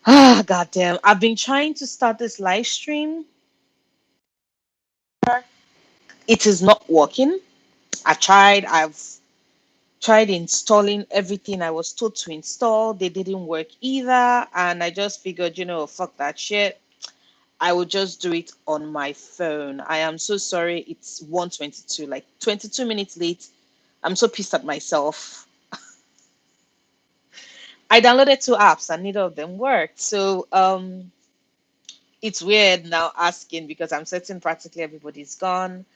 Ah, goddamn. I've been trying to start this live stream. It is not working. I've tried installing everything I was told to install. They didn't work either. And I just figured, fuck that shit. I will just do it on my phone. I am so sorry. It's 1:22, like 22 minutes late. I'm so pissed at myself. I downloaded two apps and neither of them worked. So it's weird now asking because I'm certain practically everybody's gone.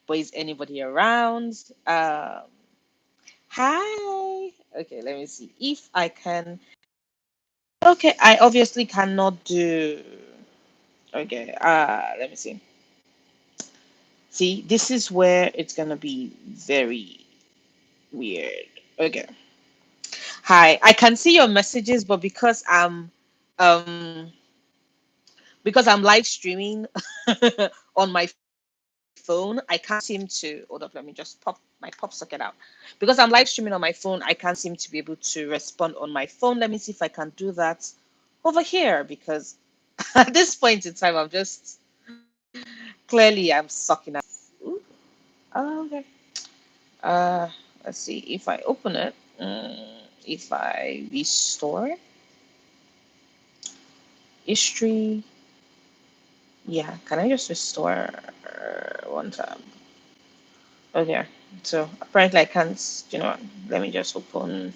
But is anybody around? Hi. Okay, let me see if I can. Okay, I obviously cannot do. Okay, let me see. See, this is where it's gonna be very weird. Okay. Hi, I can see your messages, but um because I'm live streaming on my phone, I can't seem to hold up. Let me just pop my pop socket out. Because I'm live streaming on my phone, I can't seem to be able to respond on my phone. Let me see if I can do that over here because at this point in time, I'm just clearly I'm sucking at. Ooh, okay. Uh, let's see if I open it. If I restore history, yeah. Can I just restore one time? Okay. So apparently I can't. Let me just open.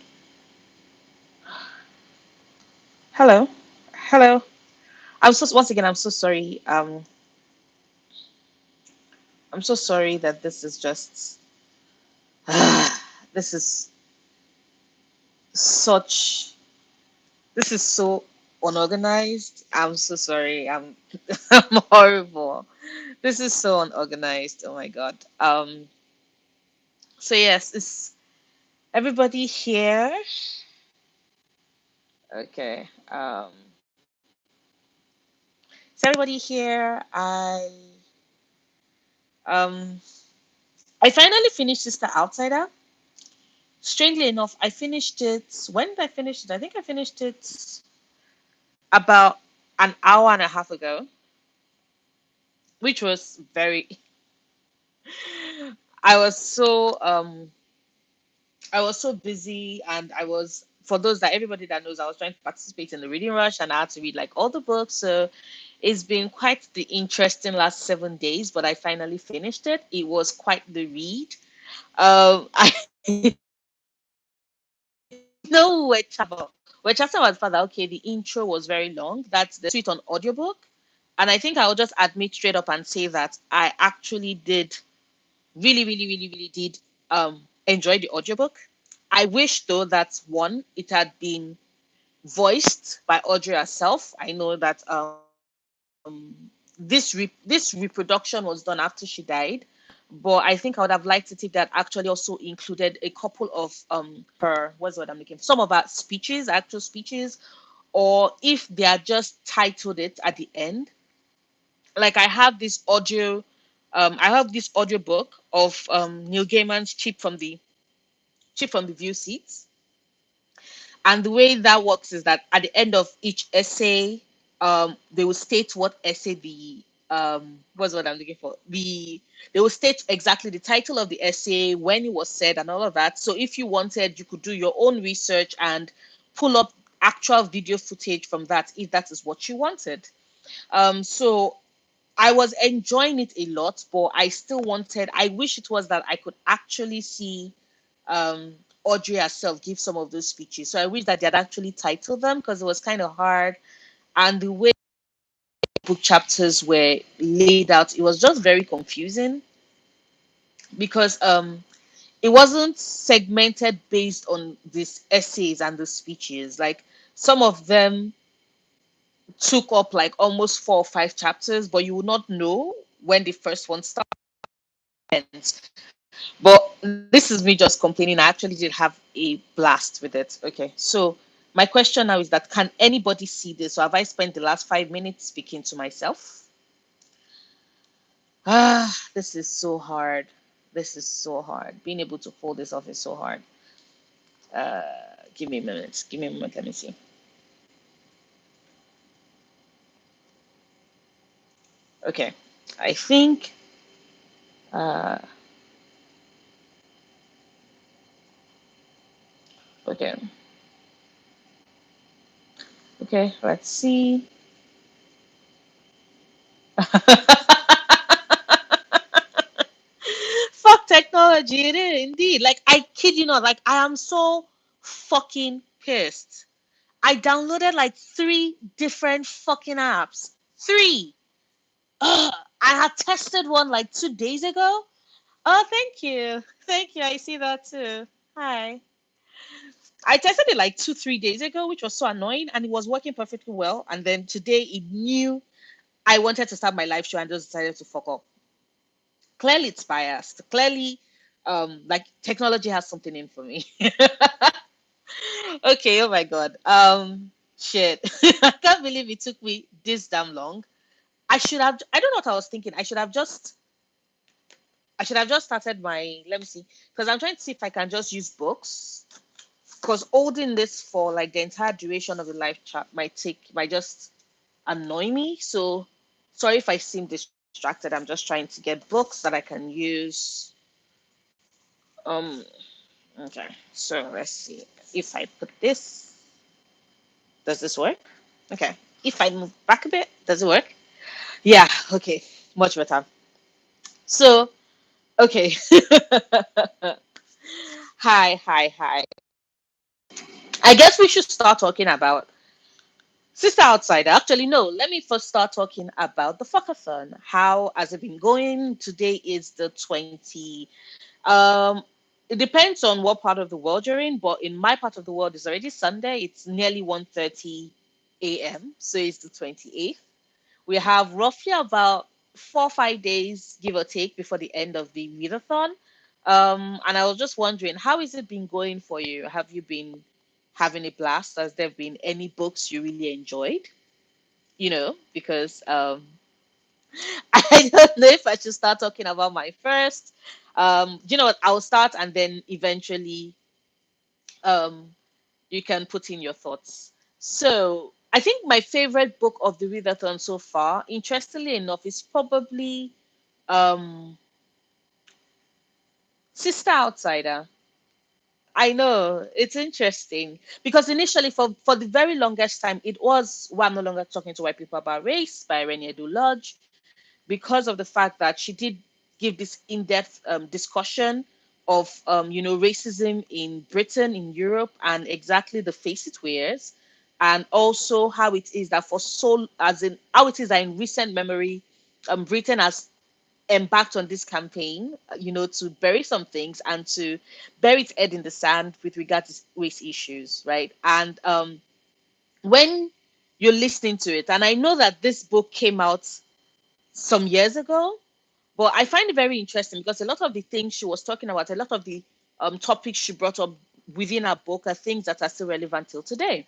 Hello, hello. I'm so once again. I'm so sorry. I'm so sorry that this is just. This is such. This is so unorganized. I'm so sorry. I'm horrible. This is so unorganized. Oh my god. So yes, is everybody here? Okay. Is everybody here? Um I finally finished Sister Outsider. Strangely enough, I finished it. When did I finish it? I think I finished it about an hour and a half ago, which was very. I was so I was so busy, and I was, for those that everybody that knows, I was trying to participate in the reading rush and I had to read like all the books. So it's been quite the interesting last 7 days, but I finally finished it. It was quite the read. I know we're chatting about the fact that okay, the intro was very long. That's the sweet on audiobook. And I think I'll just admit straight up and say that I actually did really, really, really, really did enjoy the audiobook. I wish though that one, it had been voiced by Audrey herself. I know that this reproduction was done after she died, but I think I would have liked it if that actually also included a couple of her, what's what I'm looking for, some of her speeches, actual speeches, or if they had just titled it at the end. Like I have this audio book of Neil Gaiman's Chip from the View Seats. And the way that works is that at the end of each essay, they will state what essay what's what I'm looking for. They will state exactly the title of the essay, when it was said, and all of that. So if you wanted, you could do your own research and pull up actual video footage from that if that is what you wanted. So I was enjoying it a lot, but I still wanted, I wish it was that I could actually see Audrey herself give some of those speeches. So I wish that they had actually titled them because it was kind of hard. And the way book chapters were laid out, it was just very confusing because it wasn't segmented based on these essays and the speeches. Like some of them took up like almost 4 or 5 chapters, but you would not know when the first one starts. But this is me just complaining. I actually did have a blast with it. Okay. So my question now is that can anybody see this? So have I spent the last 5 minutes speaking to myself? This is so hard. This is so hard. Being able to pull this off is so hard. Uh, Give me a minute. Give me a moment. Let me see. Okay. I think uh okay. Okay, let's see. Fuck technology, it is indeed. Like I kid you not, like I am so fucking pissed. I downloaded like three different fucking apps. Three. Ugh. I had tested one like 2 days ago. Oh, thank you. Thank you. I see that too. Hi. I tested it like 2, 3 days ago, which was so annoying, and it was working perfectly well. And then today it knew I wanted to start my live show and just decided to fuck up. Clearly it's biased. Clearly, like technology has something in for me. Okay, oh my god. Shit. I can't believe it took me this damn long. I don't know what I was thinking. I should have just started my, let me see, because I'm trying to see if I can just use books. Because holding this for like the entire duration of the live chat might just annoy me. So sorry if I seem distracted. I'm just trying to get books that I can use. Um okay. So let's see. If I put this, does this work? Okay. If I move back a bit, does it work? Yeah, okay. Much better. So okay. Hi, hi, hi. I guess we should start talking about Sister Outsider. Actually, no, let me first start talking about the FuckAthon. How has it been going? Today is the 20. Um, it depends on what part of the world you're in, but in my part of the world, it's already Sunday. It's nearly 1:30 a.m., so it's the 28th. We have roughly about 4 or 5 days, give or take, before the end of the readathon. And I was just wondering, how has it been going for you? Have you been having a blast? Has there been any books you really enjoyed? Because I don't know if I should start talking about my first. You know what? I'll start and then eventually um, you can put in your thoughts. So I think my favorite book of the readathon so far, interestingly enough, is probably um, Sister Outsider. I know it's interesting because initially, for the very longest time, it was "Why I'm No Longer Talking to White People About Race" by Renia Lodge, because of the fact that she did give this in-depth discussion of racism in Britain, in Europe, and exactly the face it wears, and also how it is that for so as in how it is that in recent memory, Britain has embarked on this campaign, to bury some things and to bury its head in the sand with regard to race issues, right? And when you're listening to it, and I know that this book came out some years ago, but I find it very interesting because a lot of the things she was talking about, a lot of the topics she brought up within her book are things that are still relevant till today.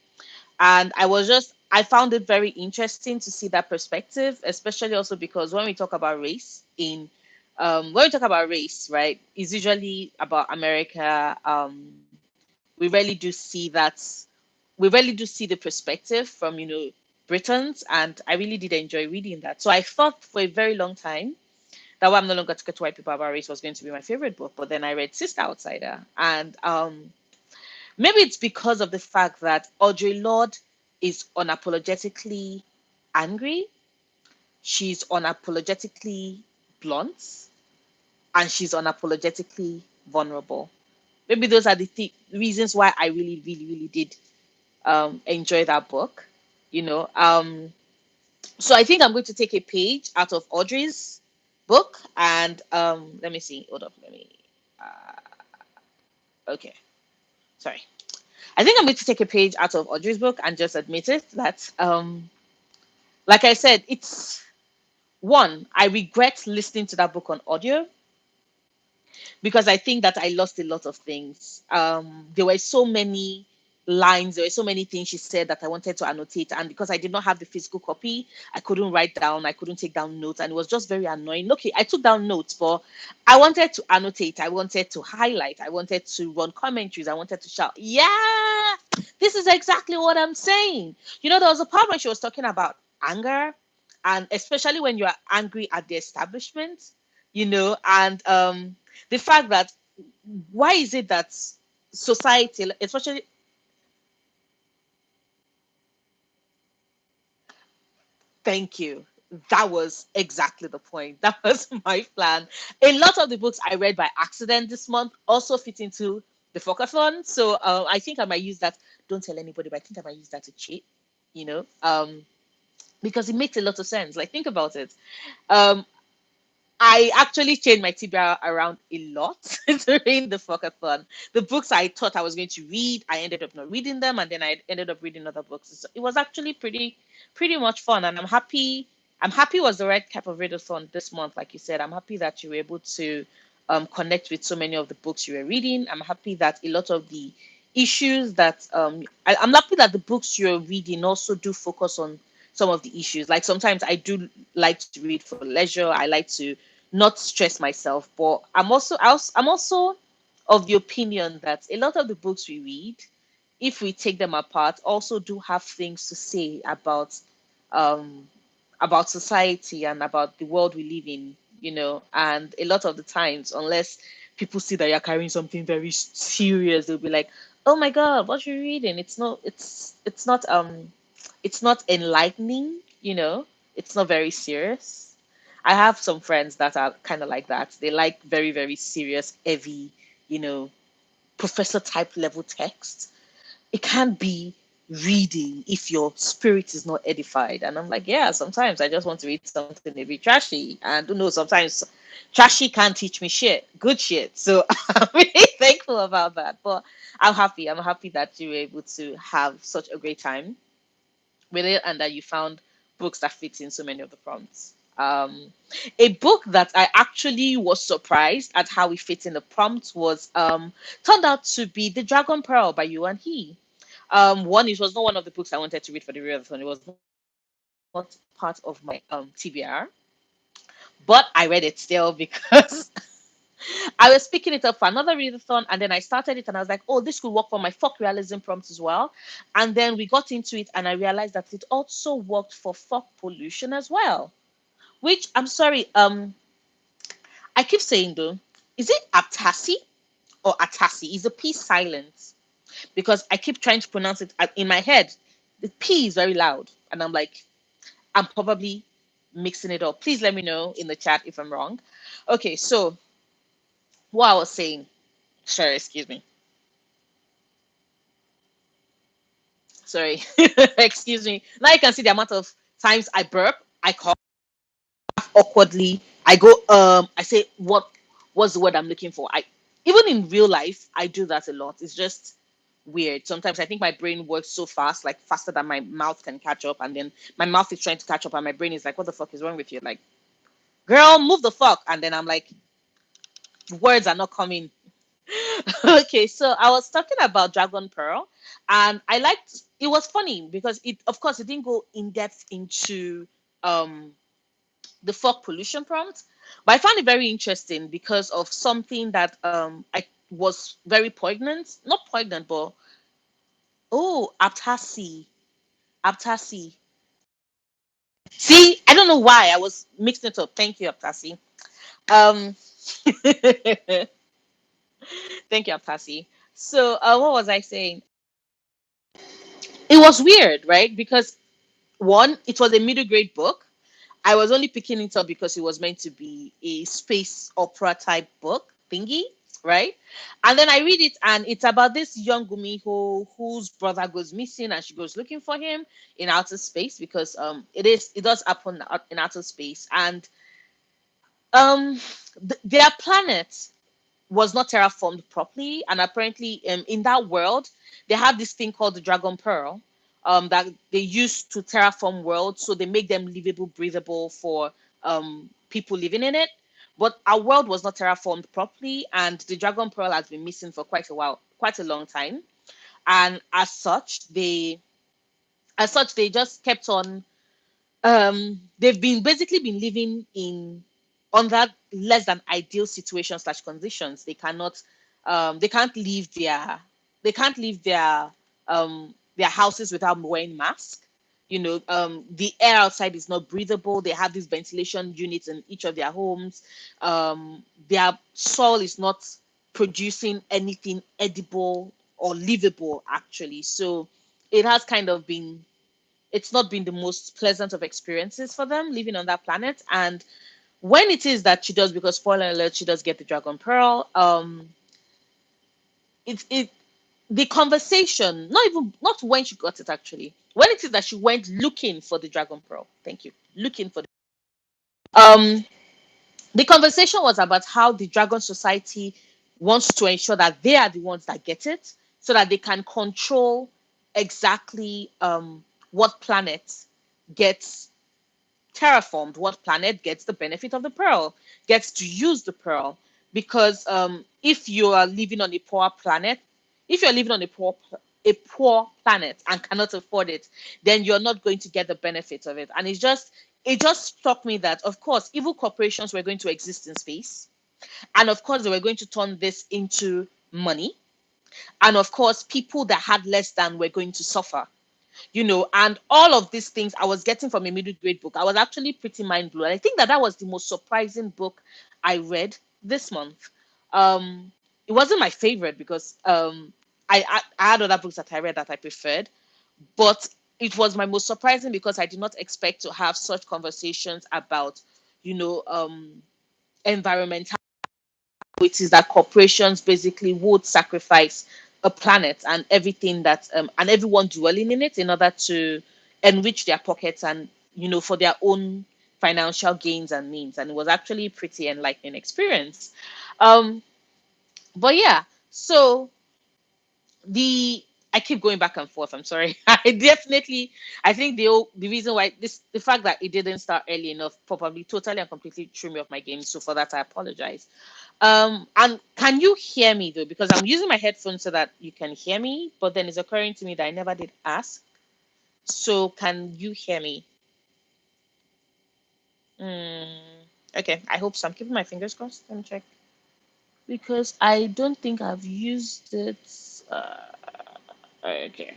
And I found it very interesting to see that perspective, especially also because when we talk about race when we talk about race, right, it's usually about America. We really do see that, we really do see the perspective from, Britons. And I really did enjoy reading that. So I thought for a very long time that Why I'm No Longer Talking to White People About Race was going to be my favorite book. But then I read Sister Outsider. And maybe it's because of the fact that Audre Lorde is unapologetically angry, she's unapologetically blunt, and she's unapologetically vulnerable. Maybe those are the reasons why I really, really, really did enjoy that book. You know, so I think I'm going to take a page out of Audrey's book, and let me see. Hold up, let me. Okay, sorry. I think I'm going to take a page out of Audrey's book and just admit it that, like I said, it's one. I regret listening to that book on audio because I think that I lost a lot of things. There were so many lines, there were so many things she said that I wanted to annotate, and because I did not have the physical copy, I couldn't write down, I couldn't take down notes, and it was just very annoying. Okay, I took down notes, but I wanted to annotate, I wanted to highlight, I wanted to run commentaries, I wanted to shout, yeah, this is exactly what I'm saying. There was a part when she was talking about anger and especially when you are angry at the establishment, and the fact that why is it that society, especially, thank you. That was exactly the point. That was my plan. A lot of the books I read by accident this month also fit into the FuckAthon. So I think I might use that. Don't tell anybody, but I think I might use that to cheat, because it makes a lot of sense. Like, think about it. Um, I actually changed my TBR around a lot during the Fuckathon. The books I thought I was going to read, I ended up not reading them, and then I ended up reading other books. So it was actually pretty much fun, and I'm happy. I'm happy it was the right type of readathon this month, like you said. I'm happy that you were able to connect with so many of the books you were reading. I'm happy that a lot of the issues that I'm happy that the books you're reading also do focus on some of the issues. Like, sometimes I do like to read for leisure. I like to not stress myself, but I'm also of the opinion that a lot of the books we read, if we take them apart, also do have things to say um about society and about the world we live in, and a lot of the times, unless people see that you're carrying something very serious, they'll be like, oh my god, what you're reading, it's not enlightening, it's not very serious. I have some friends that are kind of like that. They like very, very serious, heavy, you know, professor type level text. It can't be reading if your spirit is not edified. And I'm like, yeah, sometimes I just want to read something a bit trashy. And who knows, sometimes trashy can't teach me shit, good shit. So I'm really thankful about that. But I'm happy. I'm happy that you were able to have such a great time with it and that you found books that fit in so many of the prompts. A book that I actually was surprised at how it fit in the prompt was turned out to be The Dragon Pearl by Yuan He. One, it was not one of the books I wanted to read for the readathon. It was not part of my TBR, but I read it still because I was picking it up for another readathon, and then I started it, and I was like, "Oh, this could work for my fuck realism prompt as well." And then we got into it, and I realized that it also worked for fuck pollution as well. Which, I'm sorry, I keep saying though, is it Aptasi or Atasi? Is the P silent? Because I keep trying to pronounce it in my head. The P is very loud, and I'm like, I'm probably mixing it up. Please let me know in the chat if I'm wrong. Okay, so what I was saying, sorry, excuse me. Sorry, excuse me. Now you can see the amount of times I burp, I cough awkwardly. I go, I say, what's the word I'm looking for? Even in real life, I do that a lot. It's just weird. Sometimes I think my brain works so fast, like faster than my mouth can catch up, and then my mouth is trying to catch up, and my brain is like, what the fuck is wrong with you? Like, girl, move the fuck. And then I'm like, words are not coming. Okay, so I was talking about Dragon Pearl, and I liked it. Was funny because of course, it didn't go in depth into um the fog pollution prompt, but I found it very interesting because of something that I was very poignant, not poignant, but oh, Aptasi. See, I don't know why I was mixing it up. Thank you, Aptasi. Um, thank you, Aptasi. So, what was I saying? It was weird, right? Because one, it was a middle grade book. I was only picking it up because it was meant to be a space opera type book thingy, right? And then I read it, and it's about this young Gumiho whose brother goes missing, and she goes looking for him in outer space because it does happen in outer space, and um their planet was not terraformed properly, and apparently in that world they have this thing called the Dragon Pearl that they use to terraform worlds, so they make them livable, breathable for people living in it. But our world was not terraformed properly, and the Dragon Pearl has been missing for quite a while, quite a long time. And as such they just kept on they've been basically been living in under less than ideal situations slash conditions. They can't leave their houses without wearing masks. the air outside is not breathable. They have these ventilation units in each of their homes. Their soil is not producing anything edible or livable, actually. So it has kind of been, it's not been the most pleasant of experiences for them living on that planet. And when it is that she does, because spoiler alert, she does get the dragon pearl, it the conversation, not when she got it, actually, when it is that she went looking for the dragon pearl, thank you, looking for um the conversation was about how the dragon society wants to ensure that they are the ones that get it, so that they can control exactly what planet gets terraformed, what planet gets the benefit of the pearl, gets to use the pearl. Because if you are living on a poor planet, if you're living on a poor planet and cannot afford it, then you're not going to get the benefit of it. And it just struck me that, of course, evil corporations were going to exist in space, and of course they were going to turn this into money, and of course people that had less than were going to suffer. And all of these things I was getting from a middle grade book. I was actually pretty mind blown. I think that was the most surprising book I read this month. um it wasn't my favorite, because I had other books that I read that I preferred, but it was my most surprising, because I did not expect to have such conversations about you know environmental. It is that corporations basically would sacrifice a planet and everything that and everyone dwelling in it, in order to enrich their pockets, and for their own financial gains and means. And it was actually a pretty enlightening experience. um but yeah, so the I keep going back and forth. I'm sorry. I think the reason why the fact that it didn't start early enough probably totally and completely threw me off my game. So for that, I apologize. And can you hear me though? Because I'm using my headphones so that you can hear me, but then it's occurring to me that I never did ask. So can you hear me? Mm, okay, I hope so. I'm keeping my fingers crossed. Let me check. Because I don't think I've used it. Okay.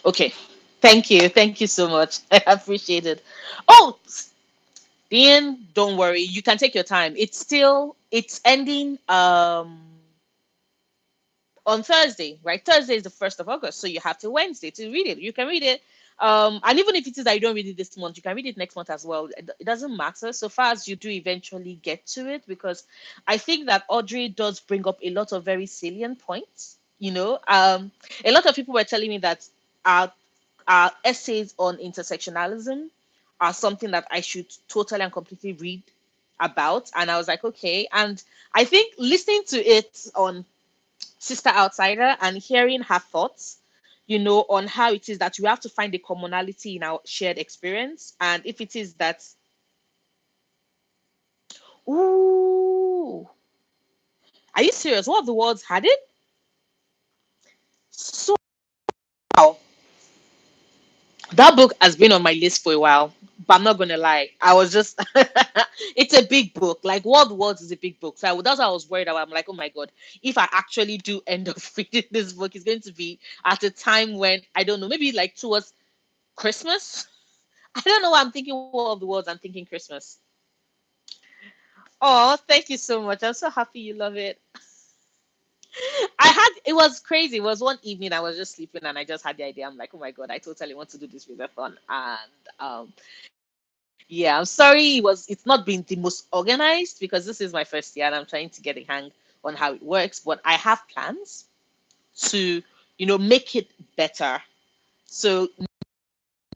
Okay. Thank you. Thank you so much. I appreciate it. Oh, Dean, don't worry. You can take your time. It's ending on Thursday, right? Thursday is the 1st of August, so you have till Wednesday to read it. You can read it. And even if it is that you don't read it this month, you can read it next month as well. It doesn't matter so far as you do eventually get to it, because I think that Audrey does bring up a lot of very salient points. A lot of people were telling me that our essays on intersectionalism are something that I should totally and completely read about. And I was like, okay. And I think listening to it on Sister Outsider and hearing her thoughts, on how it is that we have to find a commonality in our shared experience. And if it is that, ooh, are you serious? What of the words had it? So, wow. That book has been on my list for a while, but I'm not gonna lie. I was just, it's a big book. Like World Wars is a big book, so that's what I was worried about. I'm like, oh my god, if I actually do end up reading this book, it's going to be at a time when I don't know, maybe like towards Christmas. I don't know why I'm thinking World of the Worlds. I'm thinking Christmas. Oh, thank you so much. I'm so happy you love it. It was crazy. It was one evening I was just sleeping and I just had the idea. I'm like, oh my god, I totally want to do this with a fun. And yeah, I'm sorry. It's not been the most organized, because this is my first year and I'm trying to get a hang on how it works. But I have plans to, make it better. So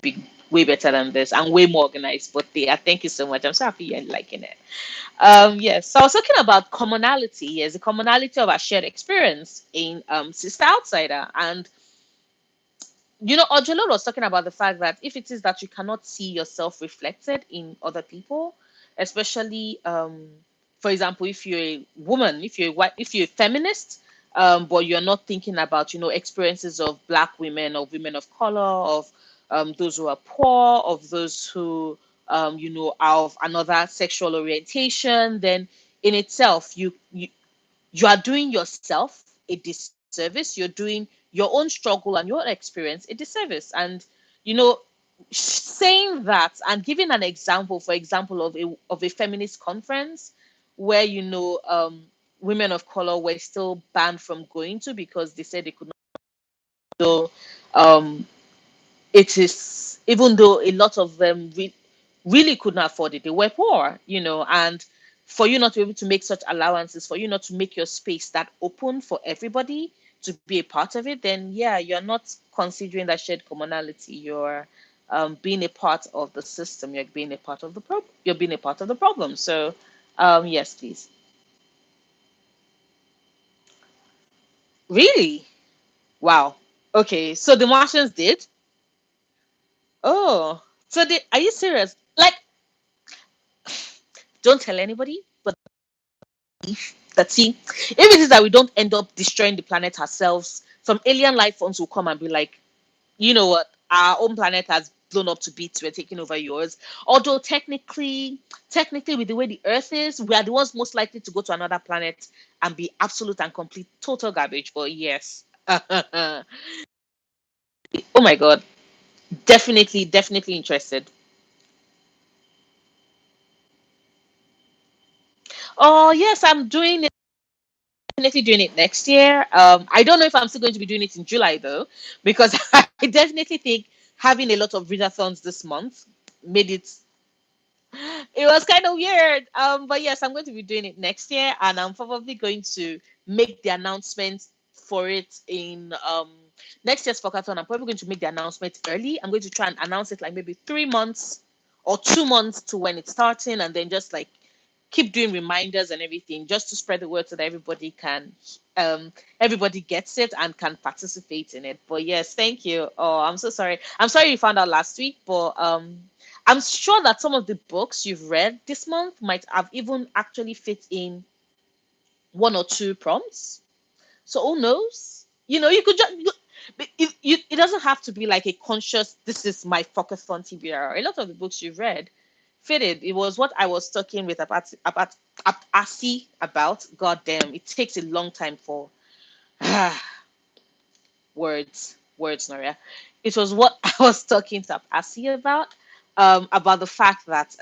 be way better than this and way more organized. But yeah, thank you so much. I'm so happy you're liking it. Yes. So I was talking about commonality. Yes, the commonality of our shared experience in Sister Outsider. And Ojolo was talking about the fact that if it is that you cannot see yourself reflected in other people, especially, for example, if you're a woman, if you're a white, if you're a feminist, but you're not thinking about, experiences of Black women, of women of color, of those who are poor, of those who, are of another sexual orientation, then in itself, you are doing yourself a disservice, service, you're doing your own struggle and your experience a disservice. And you know, saying that and giving an example, for example, of a feminist conference where women of color were still banned from going to because they said they could not. So um, it is, even though a lot of them really couldn't afford it, they were poor, and for you not to be able to make such allowances, for you not to make your space that open for everybody to be a part of it, then yeah, you're not considering that shared commonality. You're being a part of the system. You're being a part of the problem. You're being a part of the problem. So, yes, please. Really? Wow. Okay, so the Martians did. Oh, so are you serious? Like, don't tell anybody, but that see, if it is that we don't end up destroying the planet ourselves, some alien life forms will come and be like, you know what, our own planet has blown up to bits, we're taking over yours. Although technically with the way the earth is, we are the ones most likely to go to another planet and be absolute and complete total garbage. But yes. Oh my god. Definitely interested. Oh yes, I'm doing it, definitely doing it next year. I don't know if I'm still going to be doing it in July though, because I definitely think having a lot of readathons this month made it was kind of weird. But yes, I'm going to be doing it next year, and I'm probably going to make the announcement for it in next year's FuckAthon. I'm probably going to make the announcement early. I'm going to try and announce it like maybe 3 months or 2 months to when it's starting, and then just like keep doing reminders and everything just to spread the word so that everybody gets it and can participate in it. But yes, thank you. Oh, I'm so sorry. I'm sorry you found out last week, but I'm sure that some of the books you've read this month might have even actually fit in one or two prompts. So who knows? You could just it doesn't have to be like a conscious. This is my Focus-on TBR. A lot of the books you've read fitted. It was what I was talking with about Asi about. God damn, it takes a long time for words, Noria. It was what I was talking to Asi about the fact that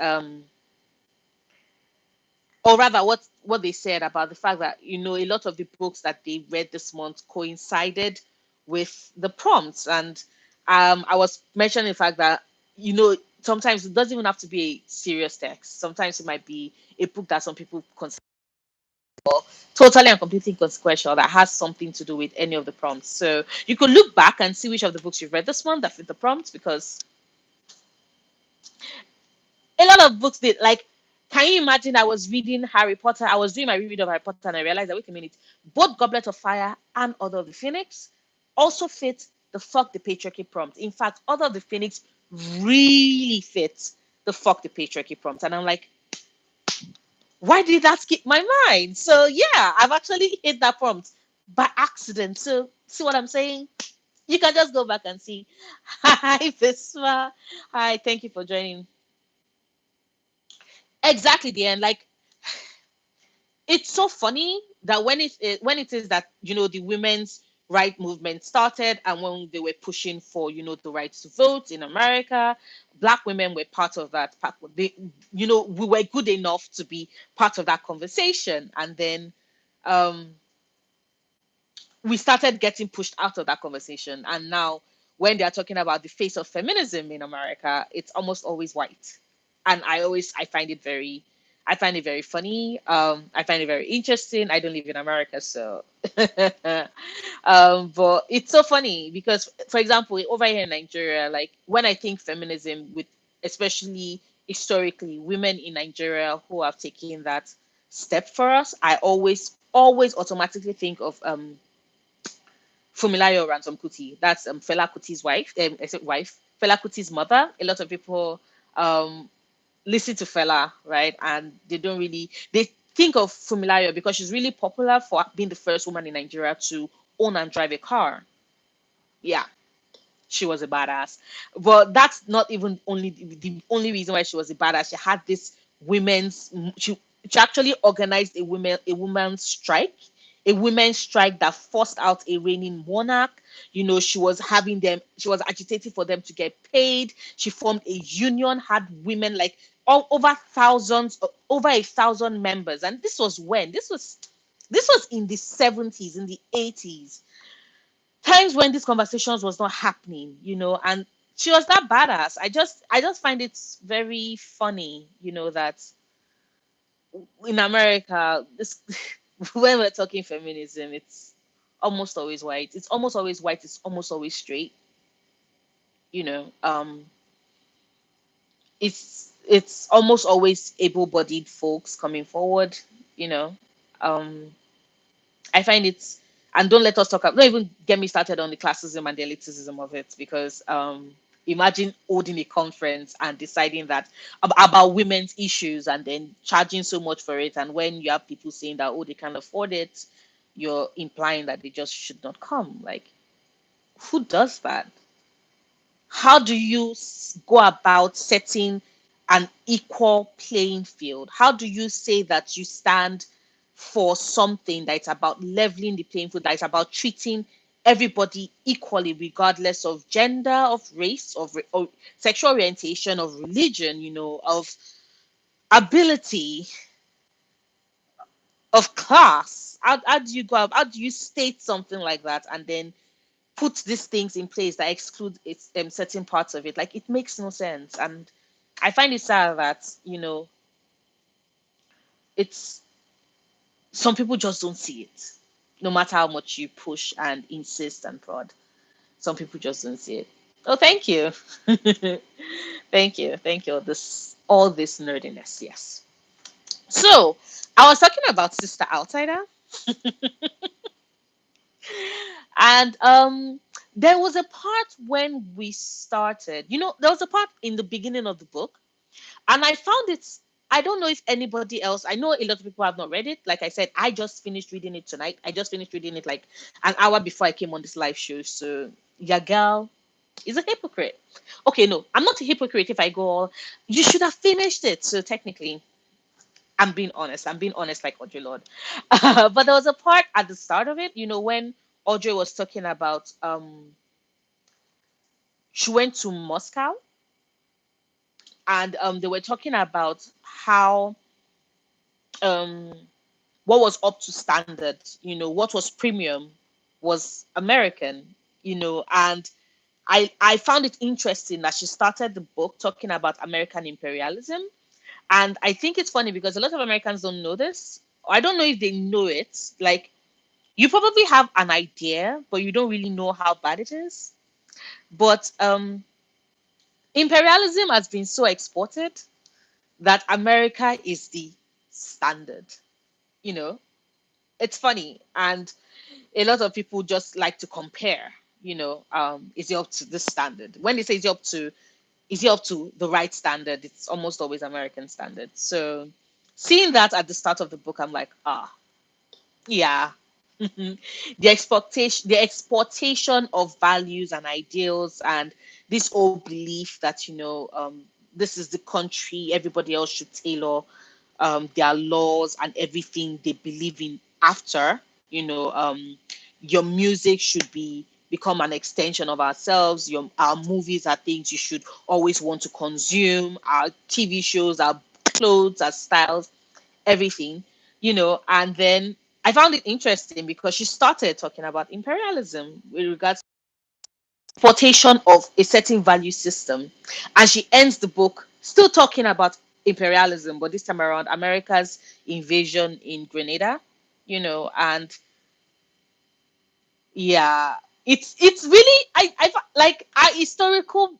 or rather what they said about the fact that a lot of the books that they read this month coincided with the prompts. And I was mentioning the fact that sometimes it doesn't even have to be a serious text. Sometimes it might be a book that some people consider totally and completely inconsequential that has something to do with any of the prompts. So you could look back and see which of the books you've read this month that fit the prompts, because a lot of books did. Like, can you imagine? I was reading Harry Potter. I was doing my reread of Harry Potter, and I realized that, wait a minute, both Goblet of Fire and Order of the Phoenix also fit the fuck the patriarchy prompt. In fact, Order of the Phoenix really fits the fuck the patriarchy prompt. And I'm like, why did that skip my mind? So yeah, I've actually hit that prompt by accident. So see what I'm saying? You can just go back and see. Hi, Visma. Hi, thank you for joining. Exactly the end. Like, it's so funny that when it is that the women's right movement started, and when they were pushing for the right to vote in America, black women were part of that. We were good enough to be part of that conversation, and then um we started getting pushed out of that conversation. And now, when they are talking about the face of feminism in America, it's almost always white. And I find it very funny. I find it very interesting. I don't live in America, so but it's so funny because, for example, over here in Nigeria, like when I think feminism, with especially historically women in Nigeria who have taken that step for us, I always automatically think of Fumilayo Ransom Kuti. That's Fela Kuti's wife. Is it wife? Fela Kuti's mother. A lot of people um, listen to Fela, right? And they think of Fumilayo because she's really popular for being the first woman in Nigeria to own and drive a car. Yeah, she was a badass. But that's not even the only reason why she was a badass. She had this women's. She actually organized a women's strike a women's strike that forced out a reigning monarch. She was agitating for them to get paid. She formed a union, had women like all over thousands, over 1,000 members. And this was when? This was in the 70s, in the 80s, times when these conversations was not happening, and she was that badass. I just find it very funny, that in America, this when we're talking feminism, it's almost always white. It's almost always white. It's almost always straight. You know, um, it's almost always able-bodied folks coming forward. You know, um, I find it's and don't let us talk. Don't even get me started on the classism and the elitism of it, because imagine holding a conference and deciding that about women's issues and then charging so much for it, and when you have people saying that, oh, they can't afford it, you're implying that they just should not come. Like, who does that? How do you go about setting an equal playing field? How do you say that you stand for something that's about leveling the playing field, that's about treating everybody equally, regardless of gender, of race, of sexual orientation, of religion, of ability, of class? How do you how do you state something like that and then put these things in place that exclude certain parts of it? Like, it makes no sense. And I find it sad that it's some people just don't see it, no matter how much you push and insist and prod. Some people just don't see it. Oh, thank you. Thank you. All this nerdiness. Yes. So I was talking about Sister Outsider, and there was a part when we started. There was a part in the beginning of the book, and I found it. I don't know if anybody else. I know a lot of people have not read it. Like I said, I just finished reading it tonight. I just finished reading it like an hour before I came on this live show. So your girl is a hypocrite. Okay, no, I'm not a hypocrite if I go all, you should have finished it. So technically, I'm being honest. I'm being honest like Audre Lorde. But there was a part at the start of it, when Audrey was talking about she went to Moscow, and they were talking about how um what was up to standard, what was premium was American, and I found it interesting that she started the book talking about American imperialism. And I think it's funny because a lot of Americans don't know this. I don't know if they know it. Like, you probably have an idea, but you don't really know how bad it is. But imperialism has been so exported that America is the standard. You know, it's funny. And a lot of people just like to compare, is it up to this standard? When they say is it up to the right standard, it's almost always American standard. So seeing that at the start of the book, I'm like, yeah. The exportation of values and ideals, and this old belief that this is the country, everybody else should tailor their laws and everything they believe in after. Your music should become an extension of ourselves. Our movies are things you should always want to consume. Our TV shows, our clothes, our styles, everything. And then I found it interesting because she started talking about imperialism with regards to exportation of a certain value system, and she ends the book still talking about imperialism, but this time around America's invasion in Grenada. And yeah, it's really, like our historical,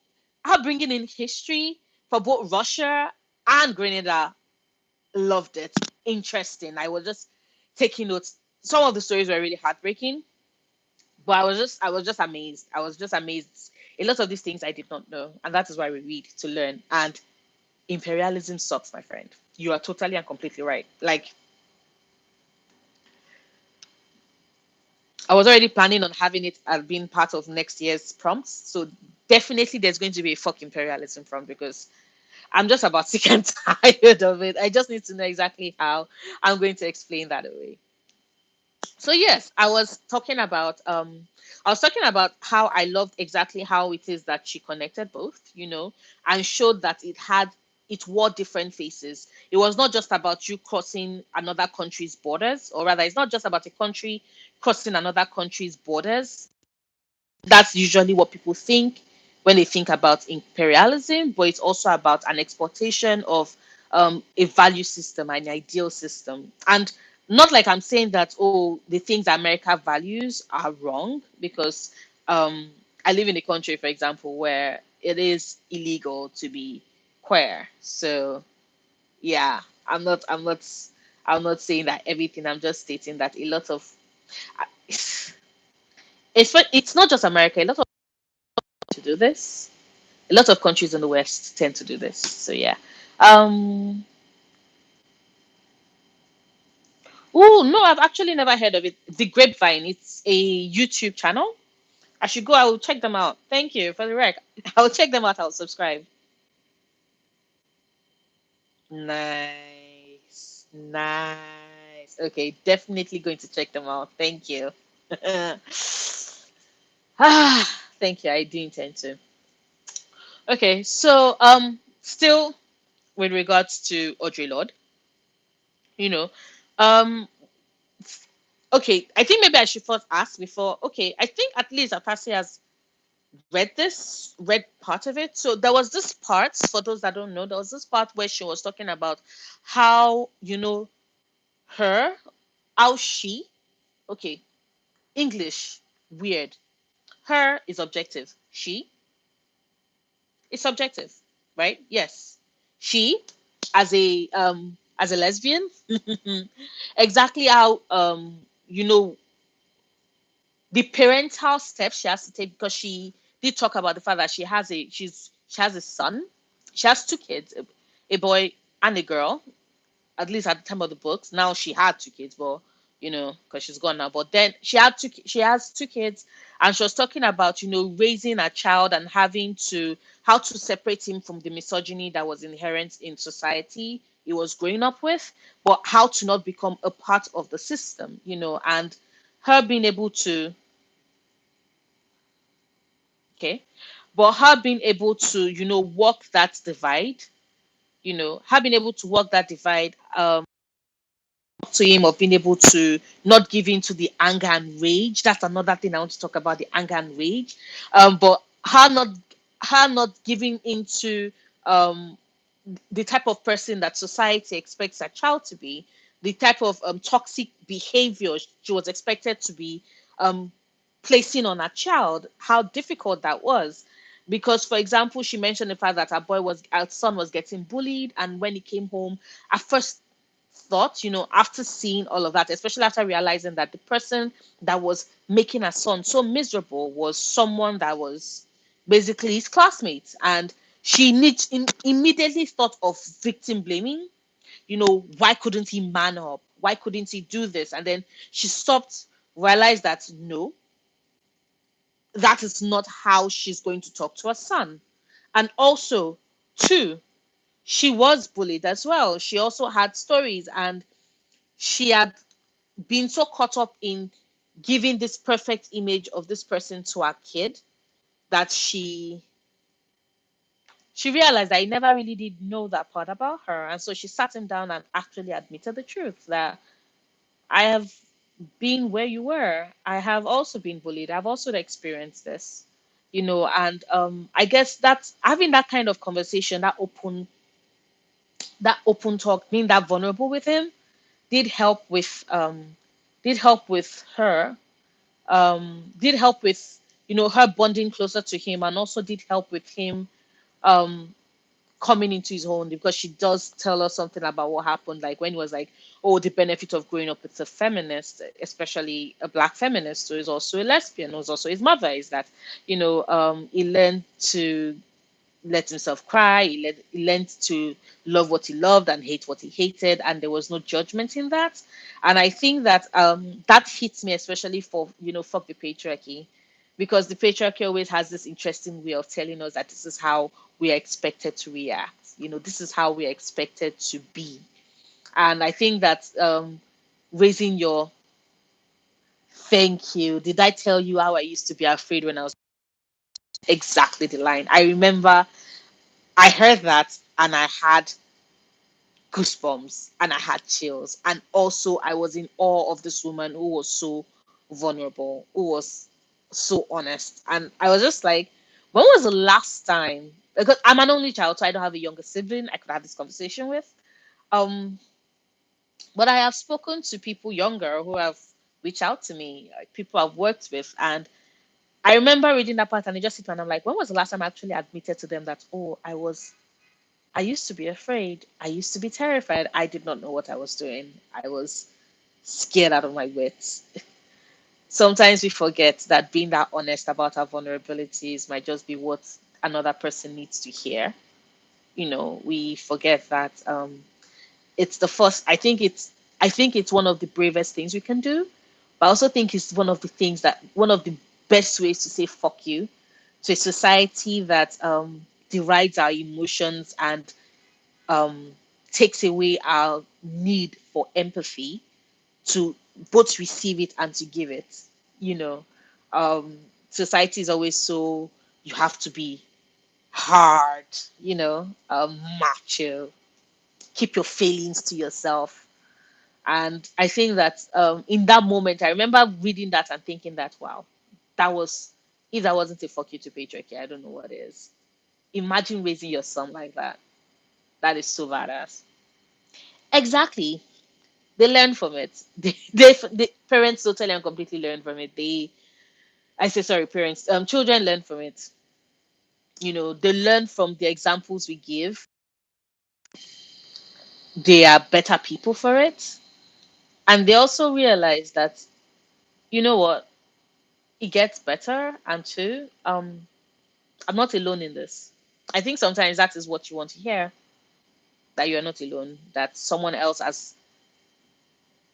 her bringing in history for both Russia and Grenada. Loved it. Interesting. I was just taking notes. Some of the stories were really heartbreaking, but I was just amazed. I was just amazed. A lot of these things I did not know, and that is why we read to learn. And imperialism sucks, my friend. You are totally and completely right. Like, I was already planning on having it as being part of next year's prompts. So definitely there's going to be a fuck imperialism prompt, because I'm just about sick and tired of it. I just need to know exactly how I'm going to explain that away. So yes, I was talking about how I loved exactly how it is that she connected both, and showed that it wore different faces. It was not just about you crossing another country's borders, or rather, it's not just about a country crossing another country's borders. That's usually what people think when they think about imperialism, but it's also about an exportation of a value system, an ideal system. And not like I'm saying that, oh, the things America values are wrong, because um, I live in a country, for example, where it is illegal to be queer. So yeah, I'm not saying that everything. I'm just stating that a lot of it's not just America. A lot of to do this. A lot of countries in the West tend to do this. So yeah. Um. Oh no, I've actually never heard of it. The Grapevine. It's a YouTube channel. I should go. I will check them out. Thank you for the rec. I will check them out. I'll subscribe. Nice, nice. Okay, definitely going to check them out. Thank you. Thank you. I do intend to. Okay, so still with regards to Audre Lorde, you know, um, okay, I think maybe I should first ask before. Okay, I think at least Atasi has read part of it. So there was this part, for those that don't know, there was this part where she was talking about how, her, how she, okay, English, weird. Her is objective. She is subjective, right? Yes. She, as a lesbian, exactly how the parental steps she has to take, because she did talk about the fact that she has a son. She has two kids, a boy and a girl, at least at the time of the books. Now she had two kids, but because she's gone now. But then she has two kids, and she was talking about raising a child and having to how to separate him from the misogyny that was inherent in society he was growing up with, but how to not become a part of the system, and her being able to okay, but her being able to walk that divide, her being able to walk that divide, to him, of being able to not give in to the anger and rage. That's another thing I want to talk about, the anger and rage. But her not giving into um the type of person that society expects a child to be, the type of toxic behavior she was expected to be um placing on a child, how difficult that was. Because, for example, she mentioned the fact that her son was getting bullied, and when he came home, at first thought, after seeing all of that, especially after realizing that the person that was making her son so miserable was someone that was basically his classmate. And immediately thought of victim blaming. Why couldn't he man up? Why couldn't he do this? And then she stopped, realized that no, that is not how she's going to talk to her son. And also, two, she was bullied as well. She also had stories, and she had been so caught up in giving this perfect image of this person to her kid that she realized that he never really did know that part about her. And so she sat him down and actually admitted the truth that I have been where you were. I have also been bullied. I've also experienced this. And I guess that's having that kind of conversation, that open talk, being that vulnerable with him, did help with her, did help with her bonding closer to him, and also did help with him um coming into his own, because she does tell us something about what happened, like when he was like, oh, the benefit of growing up with a feminist, especially a black feminist who is also a lesbian, who's also his mother, is that he learned to let himself cry. He learned to love what he loved and hate what he hated, and there was no judgment in that. And I think that that hits me, especially for fuck the patriarchy, because the patriarchy always has this interesting way of telling us that this is how we are expected to react. This is how we are expected to be. And I think that raising your Thank you. Did I tell you how I used to be afraid when I was exactly the line? I remember I heard that and I had goosebumps and I had chills. And also, I was in awe of this woman who was so vulnerable, who was so honest. And I was just like, when was the last time? Because I'm an only child, so I don't have a younger sibling I could have this conversation with. Um, but I have spoken to people younger who have reached out to me, like people I've worked with, and I remember reading that part and it just hit me, and I'm like, when was the last time I actually admitted to them that, oh, I used to be afraid. I used to be terrified. I did not know what I was doing. I was scared out of my wits. Sometimes we forget that being that honest about our vulnerabilities might just be what another person needs to hear. We forget that it's the first. I think it's one of the bravest things we can do, but I also think it's one of the best ways to say fuck you to a society that derides our emotions and um, takes away our need for empathy to both receive it and to give it. You know, Society is always so you have to be hard, macho, keep your feelings to yourself. And I think that in that moment, I remember reading that and thinking that, wow, that was, if that wasn't a fuck you to patriarchy, I don't know what is. Imagine raising your son like that. That is so badass. Exactly. They learn from it. The parents totally and completely learn from it. I say sorry, parents. Children learn from it. They learn from the examples we give. They are better people for it, and they also realize that you know what, it gets better. And two, I'm not alone in this. I think sometimes that is what you want to hear, that you are not alone, that someone else has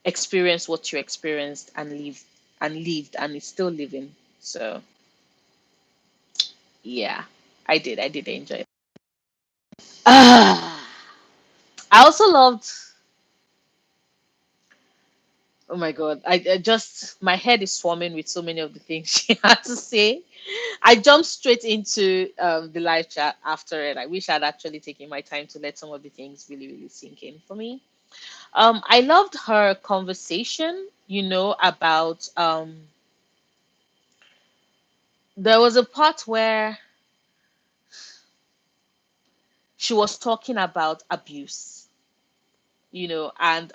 experienced what you experienced and is still living. So yeah, I did enjoy it. Ah, I also loved. Oh my god, I just my head is swarming with so many of the things she had to say. I jumped straight into the live chat after it. I wish I'd actually taken my time to let some of the things really, really sink in for me. I loved her conversation. About there was a part where she was talking about abuse. And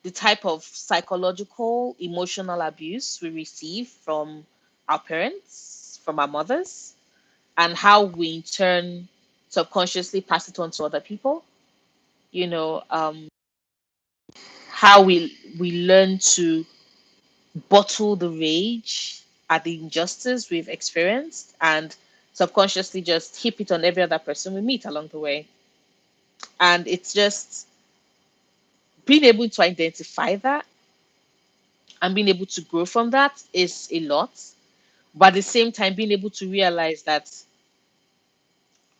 the type of psychological, emotional abuse we receive from our parents, from our mothers, and how we in turn subconsciously pass it on to other people. You know, how we learn to bottle the rage at the injustice we've experienced and subconsciously just heap it on every other person we meet along the way. And it's just being able to identify that and being able to grow from that is a lot. But at the same time, being able to realize that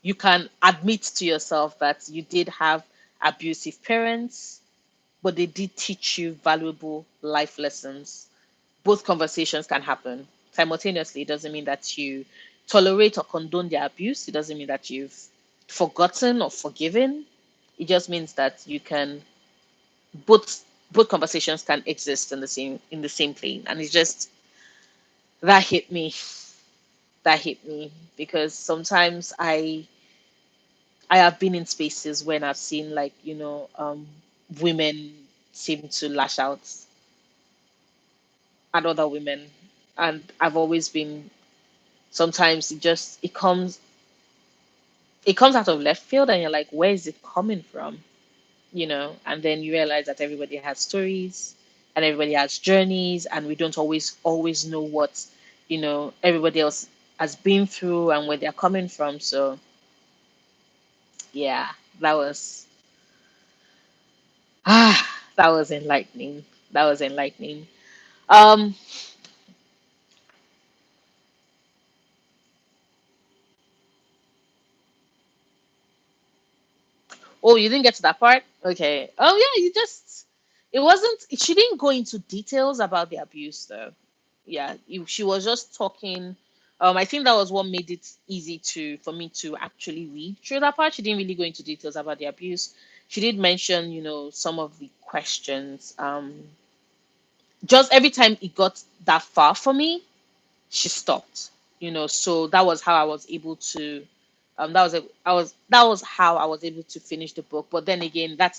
you can admit to yourself that you did have abusive parents, but they did teach you valuable life lessons. Both conversations can happen simultaneously. It doesn't mean that you tolerate or condone their abuse. It doesn't mean that you've forgotten or forgiven. It just means that you can both conversations can exist in the same plane. And it's just that hit me. That hit me because sometimes I have been in spaces when I've seen like women seem to lash out at other women, and I've always been. Sometimes it comes out of left field, and you're like, where is it coming from? And then you realize that everybody has stories, and everybody has journeys, and we don't always know what everybody else has been through and where they're coming from. So yeah, that was that was enlightening. That was enlightening. Um, oh, you didn't get to that part? Okay. Oh yeah, you just It wasn't. She didn't go into details about the abuse, though. Yeah, she was just talking. I think that was what made it easy to for me to actually read through that part. She didn't really go into details about the abuse. She did mention, some of the questions. Just every time it got that far for me, she stopped. So that was how I was able to. That was how I was able to finish the book. But then again, that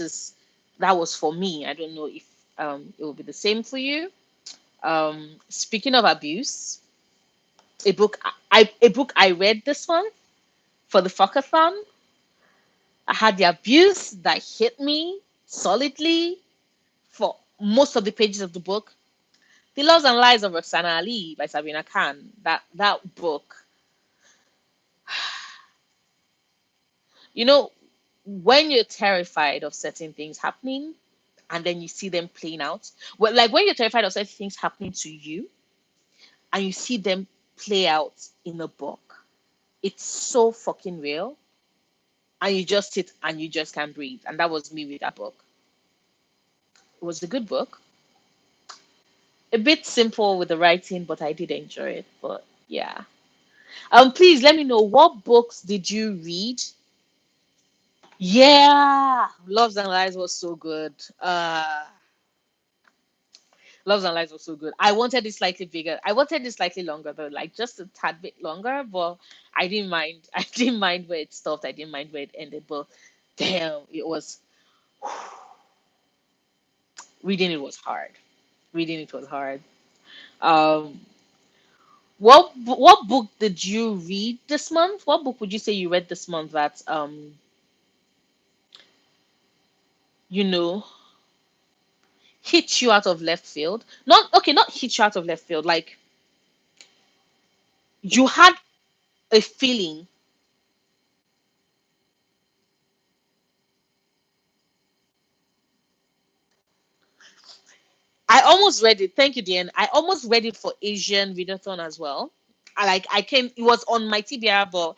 was for me. I don't know if it will be the same for you. Speaking of abuse, a book I read this one for the FuckAthon. I had the abuse that hit me solidly for most of the pages of the book. The Loves and Lies of Roxana Ali by Sabina Khan. That book, you know, when you're terrified of certain things happening and then you see them playing out, well, like when you're terrified of certain things happening to you and you see them play out in a book, it's so fucking real. And you just sit and you just can't breathe. And that was me with that book. It was a good book. A bit simple with the writing, but I did enjoy it. But yeah. Please let me know, what books did you read? Yeah, Loves and Lies was so good. Loves and Lies was so good. I wanted it slightly bigger. I wanted it slightly longer though, like just a tad bit longer, but I didn't mind. I didn't mind where it stopped. I didn't mind where it ended, but damn, it was reading it was hard. Reading it was hard. Um, what book did you read this month? What book would you say you read this month that you know hit you out of left field? Not okay, not hit you out of left field. Like you had a feeling. I almost read it. Thank you, Diane. I almost read it for Asian readathon as well. I came. It was on my TBR, but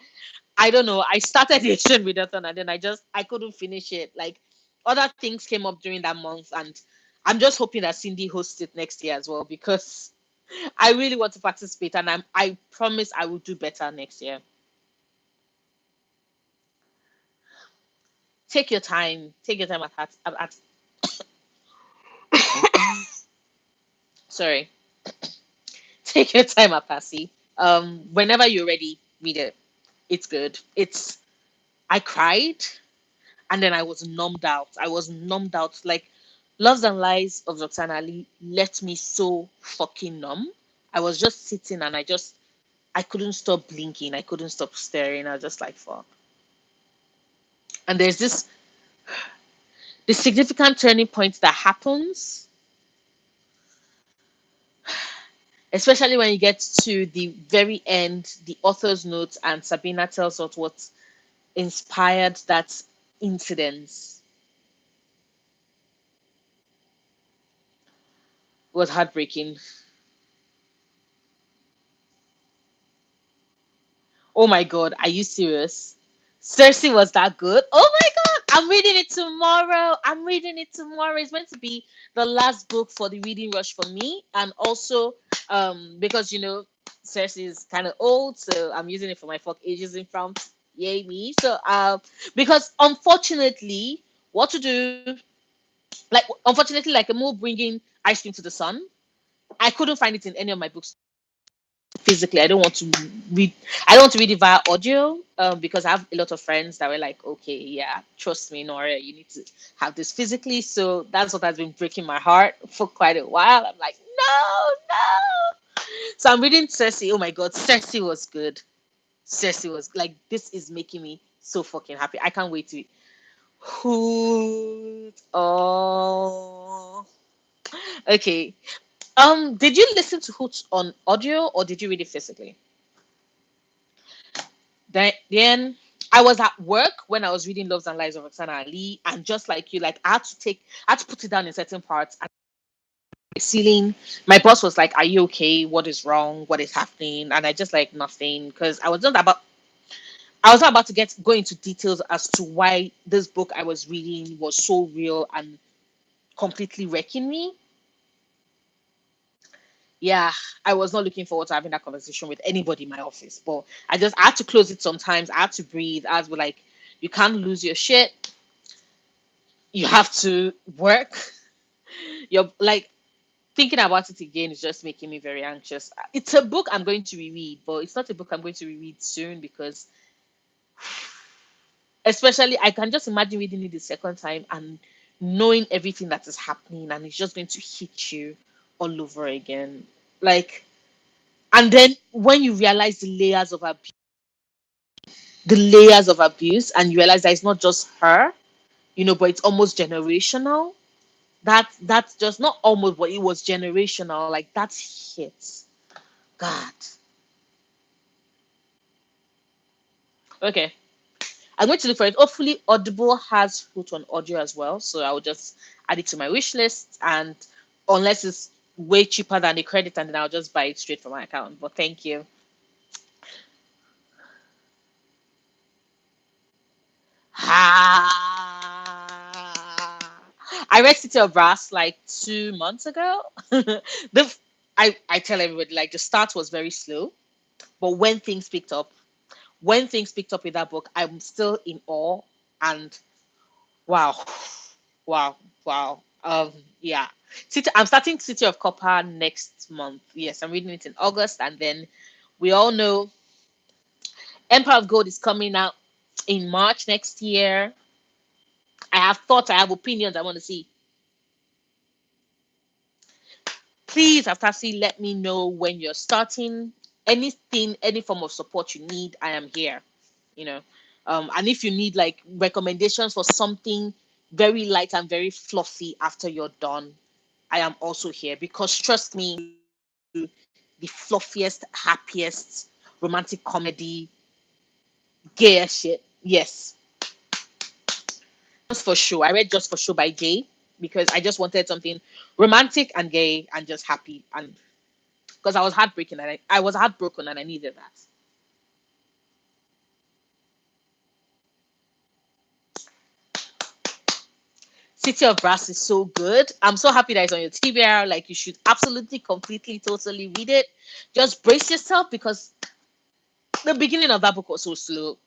I don't know. I started the Asian readathon and then I couldn't finish it. Like other things came up during that month, and I'm just hoping that Cindy hosts it next year as well because I really want to participate, and I promise I will do better next year. Take your time. Take your time at sorry. Take your time at Passy. Whenever you're ready, read it. It's good. I cried and then I was numbed out. I was numbed out. Like Loves and Lies of Roxana Ali left me so fucking numb. I was just sitting and I couldn't stop blinking. I couldn't stop staring. I was just like fuck. And there's this significant turning point that happens, especially when you get to the very end, the author's notes, and Sabina tells us what inspired that incident. Was heartbreaking. Oh my god, are you serious? Cersei was that good? Oh my god, I'm reading it tomorrow. I'm reading it tomorrow. It's meant to be the last book for the reading rush for me, and also because Cersei is kind of old, so I'm using it for my fuck ages in front. Yay me! So because unfortunately, what to do? Like unfortunately, like a move bringing ice cream to the sun. I couldn't find it in any of my books physically. Read. I don't want to read it via audio because I have a lot of friends that were like, okay, yeah, trust me, Nora, you need to have this physically. So that's what has been breaking my heart for quite a while. I'm like, no, no. So I'm reading Cersei. Oh my god, Cersei was good. Cersei was like, this is making me so fucking happy. I can't wait to. Hoot. Oh. Okay. Did you listen to Hoots on audio or did you read it physically? Then I was at work when I was reading Loves and Lies of Roxana Ali, and just like you, like I had to put it down in certain parts. And the ceiling, my boss was like, "Are you okay? What is wrong? What is happening?" And I just like nothing because I was not about to go into details as to why this book I was reading was so real and completely wrecking me. Yeah, I was not looking forward to having that conversation with anybody in my office. But I had to close it sometimes. I had to breathe. I was like, you can't lose your shit. You have to work. You're like thinking about it again is just making me very anxious. It's a book I'm going to reread, but it's not a book I'm going to reread soon because especially I can just imagine reading it the second time and knowing everything that is happening and it's just going to hit you all over again. Like and then when you realize the layers of abuse and you realize that it's not just her, but it's almost generational. That's just not almost, but it was generational. Like that's hit. God. Okay. I'm going to look for it. Hopefully, Audible has Fruit on audio as well. So I will just add it to my wish list. And unless it's way cheaper than the credit, and then I'll just buy it straight from my account. But thank you. Ah, I read City of Brass like 2 months ago. I tell everybody like the start was very slow, but when things picked up with that book, I'm still in awe and wow, wow, wow. Yeah. I'm starting City of Copper next month. Yes, I'm reading it in August, and then we all know Empire of Gold is coming out in March next year. I have thoughts, I have opinions I want to see. Please, after see, let me know when you're starting. Anything, any form of support you need, I am here. You know, and if you need like recommendations for something very light and very fluffy after you're done, I am also here because trust me, the fluffiest, happiest romantic comedy, gay shit. Yes, just for show. I read Just for Show by Jay because I just wanted something romantic and gay and just happy and because I was heartbreaking and I was heartbroken and I needed that. City of Brass is so good. I'm so happy that it's on your TBR. Like you should absolutely, completely, totally read it. Just brace yourself because the beginning of that book was so slow,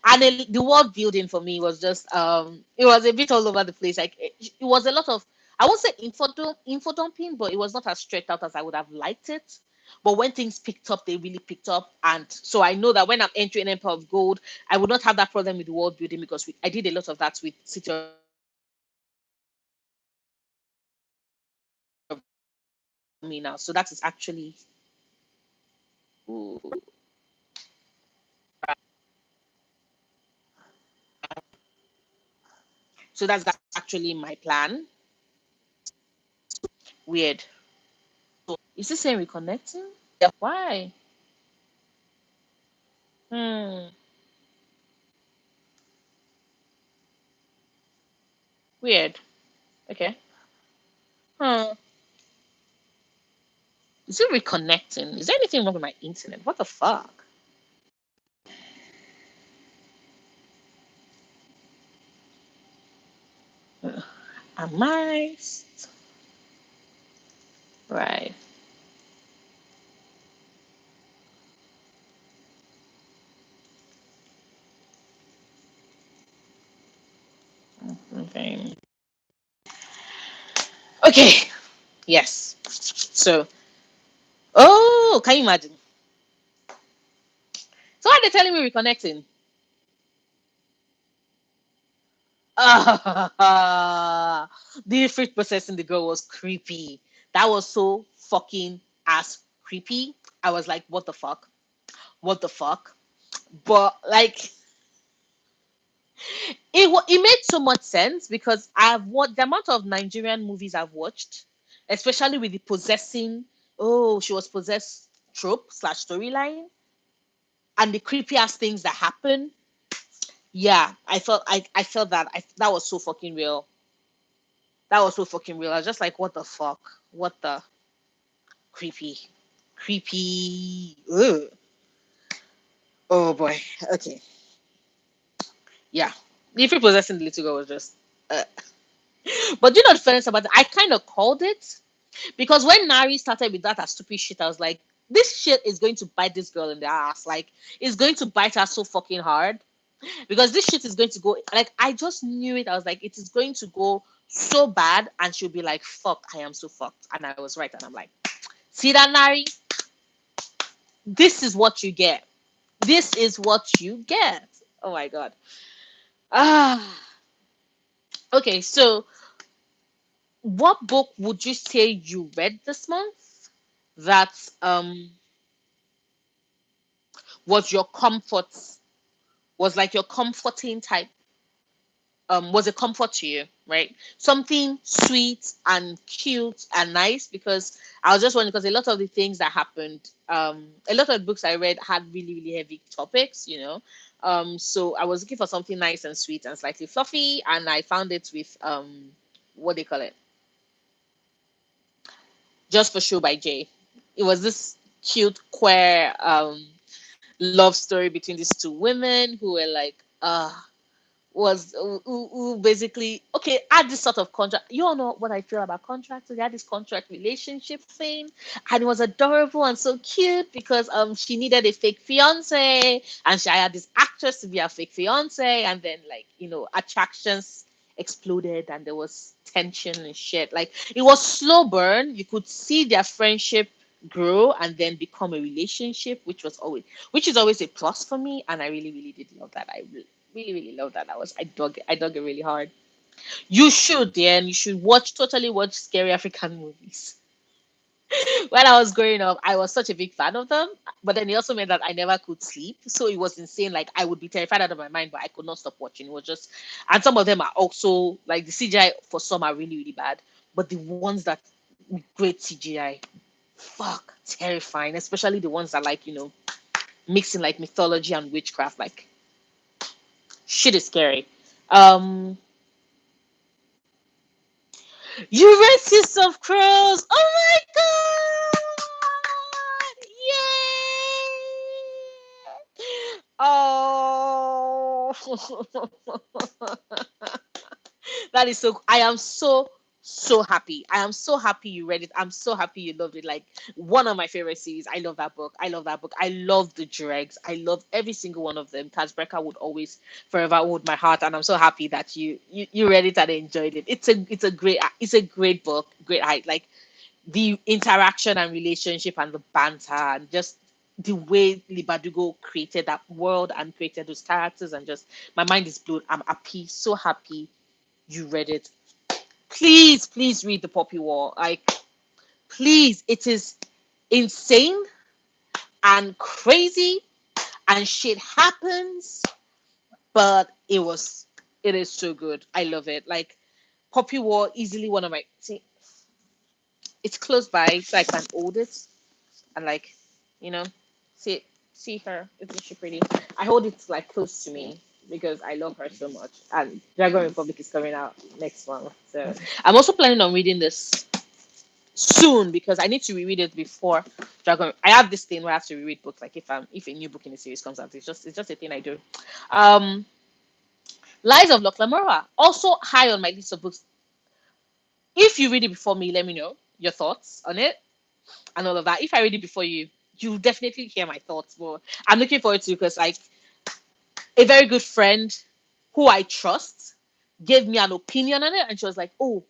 and the world building for me was just it was a bit all over the place. Like it was a lot of I won't say info dumping, but it was not as stretched out as I would have liked it. But when things picked up, they really picked up, and so I know that when I'm entering Empire of Gold, I would not have that problem with the world building because I did a lot of that with City of me now. So that is actually ooh, so that's actually my plan. Weird. Is this saying reconnecting? Why? Hmm. Weird. Okay. Hmm. Is it reconnecting? Is there anything wrong with my internet? What the fuck? Am I? Right. Okay. Okay. Yes. So, oh, can you imagine? So why are they telling me reconnecting? Ah, the fruit processing the girl was creepy. That was so fucking ass creepy. I was like, what the fuck? What the fuck? But like, it made so much sense because I've watched the amount of Nigerian movies I've watched, especially with the possessing. Oh, she was possessed trope slash storyline and the creepy ass things that happen. Yeah, I felt that that was so fucking real. That was so fucking real. I was just like, what the fuck? What the creepy, creepy. Ugh. Oh boy. Okay. Yeah. The free possessing the little girl was just. Uh. But you know the funniest about it, I kind of called it because when Nari started with that stupid shit, I was like, this shit is going to bite this girl in the ass. Like, it's going to bite her so fucking hard because this shit is going to go. Like, I just knew it. I was like, it is going to go so bad, and she'll be like, fuck, I am so fucked. And I was right. And I'm like, see that, Nari? This is what you get. This is what you get. Oh my god. Ah. Okay, so what book would you say you read this month that was your comfort, was like your comforting type, was a comfort to you, right? Something sweet and cute and nice, because I was just wondering, because a lot of the things that happened, a lot of the books I read had really, really heavy topics, you know. So I was looking for something nice and sweet and slightly fluffy, and I found it with what they call it, Just for Show by Jay. It was this cute queer love story between these two women who were like, was who basically, okay, had this sort of contract. You all know what I feel about contracts. So they had this contract relationship thing, and it was adorable and so cute because she needed a fake fiance, and she hired this actress to be a fake fiance, and then, like, you know, attractions exploded and there was tension and shit. Like, it was slow burn. You could see their friendship grow and then become a relationship, which is always a plus for me, and I really, really did love that. I really, really love that. I dug it really hard. You should, yeah, and you should totally watch scary African movies. When I was growing up, I was such a big fan of them, but then it also meant that I never could sleep. So it was insane. Like, I would be terrified out of my mind, but I could not stop watching. It was just, and some of them are also like, the CGI for some are really, really bad, but the ones that with great CGI, fuck, terrifying. Especially the ones that, like, you know, mixing like mythology and witchcraft. Like, shit is scary. Um, You read Fist of Crows. Oh my god! Yay! Oh, that is so. I am so happy. I am so happy you read it. I'm so happy you loved it. Like, one of my favorite series. I love that book. I love that book. I love the dregs. I love every single one of them. Tazbreka would always forever hold my heart, and I'm so happy that you read it and enjoyed it. It's a great book. Great height. Like, the interaction and relationship and the banter and just the way Libadugo created that world and created those characters, and just, my mind is blown. I'm happy, so happy you read it. Please, please read The Poppy War. Like, please, it is insane and crazy and shit happens, but it is so good. I love it. Like, Poppy War, easily one of my, see, it's close by, so I can hold it and, like, you know, see see her. Isn't she pretty? I hold it like close to me because I love her so much. And Dragon Republic is coming out next month, so I'm also planning on reading this soon because I need to reread it before Dragon. I have this thing where I have to reread books. Like, if a new book in the series comes out, it's just a thing I do. Um, Lies of Locke Lamora, also high on my list of books. If you read it before me, let me know your thoughts on it and all of that. If I read it before you, you definitely hear my thoughts. But I'm looking forward to it because, like, a very good friend who I trust gave me an opinion on it, and she was like, "Oh,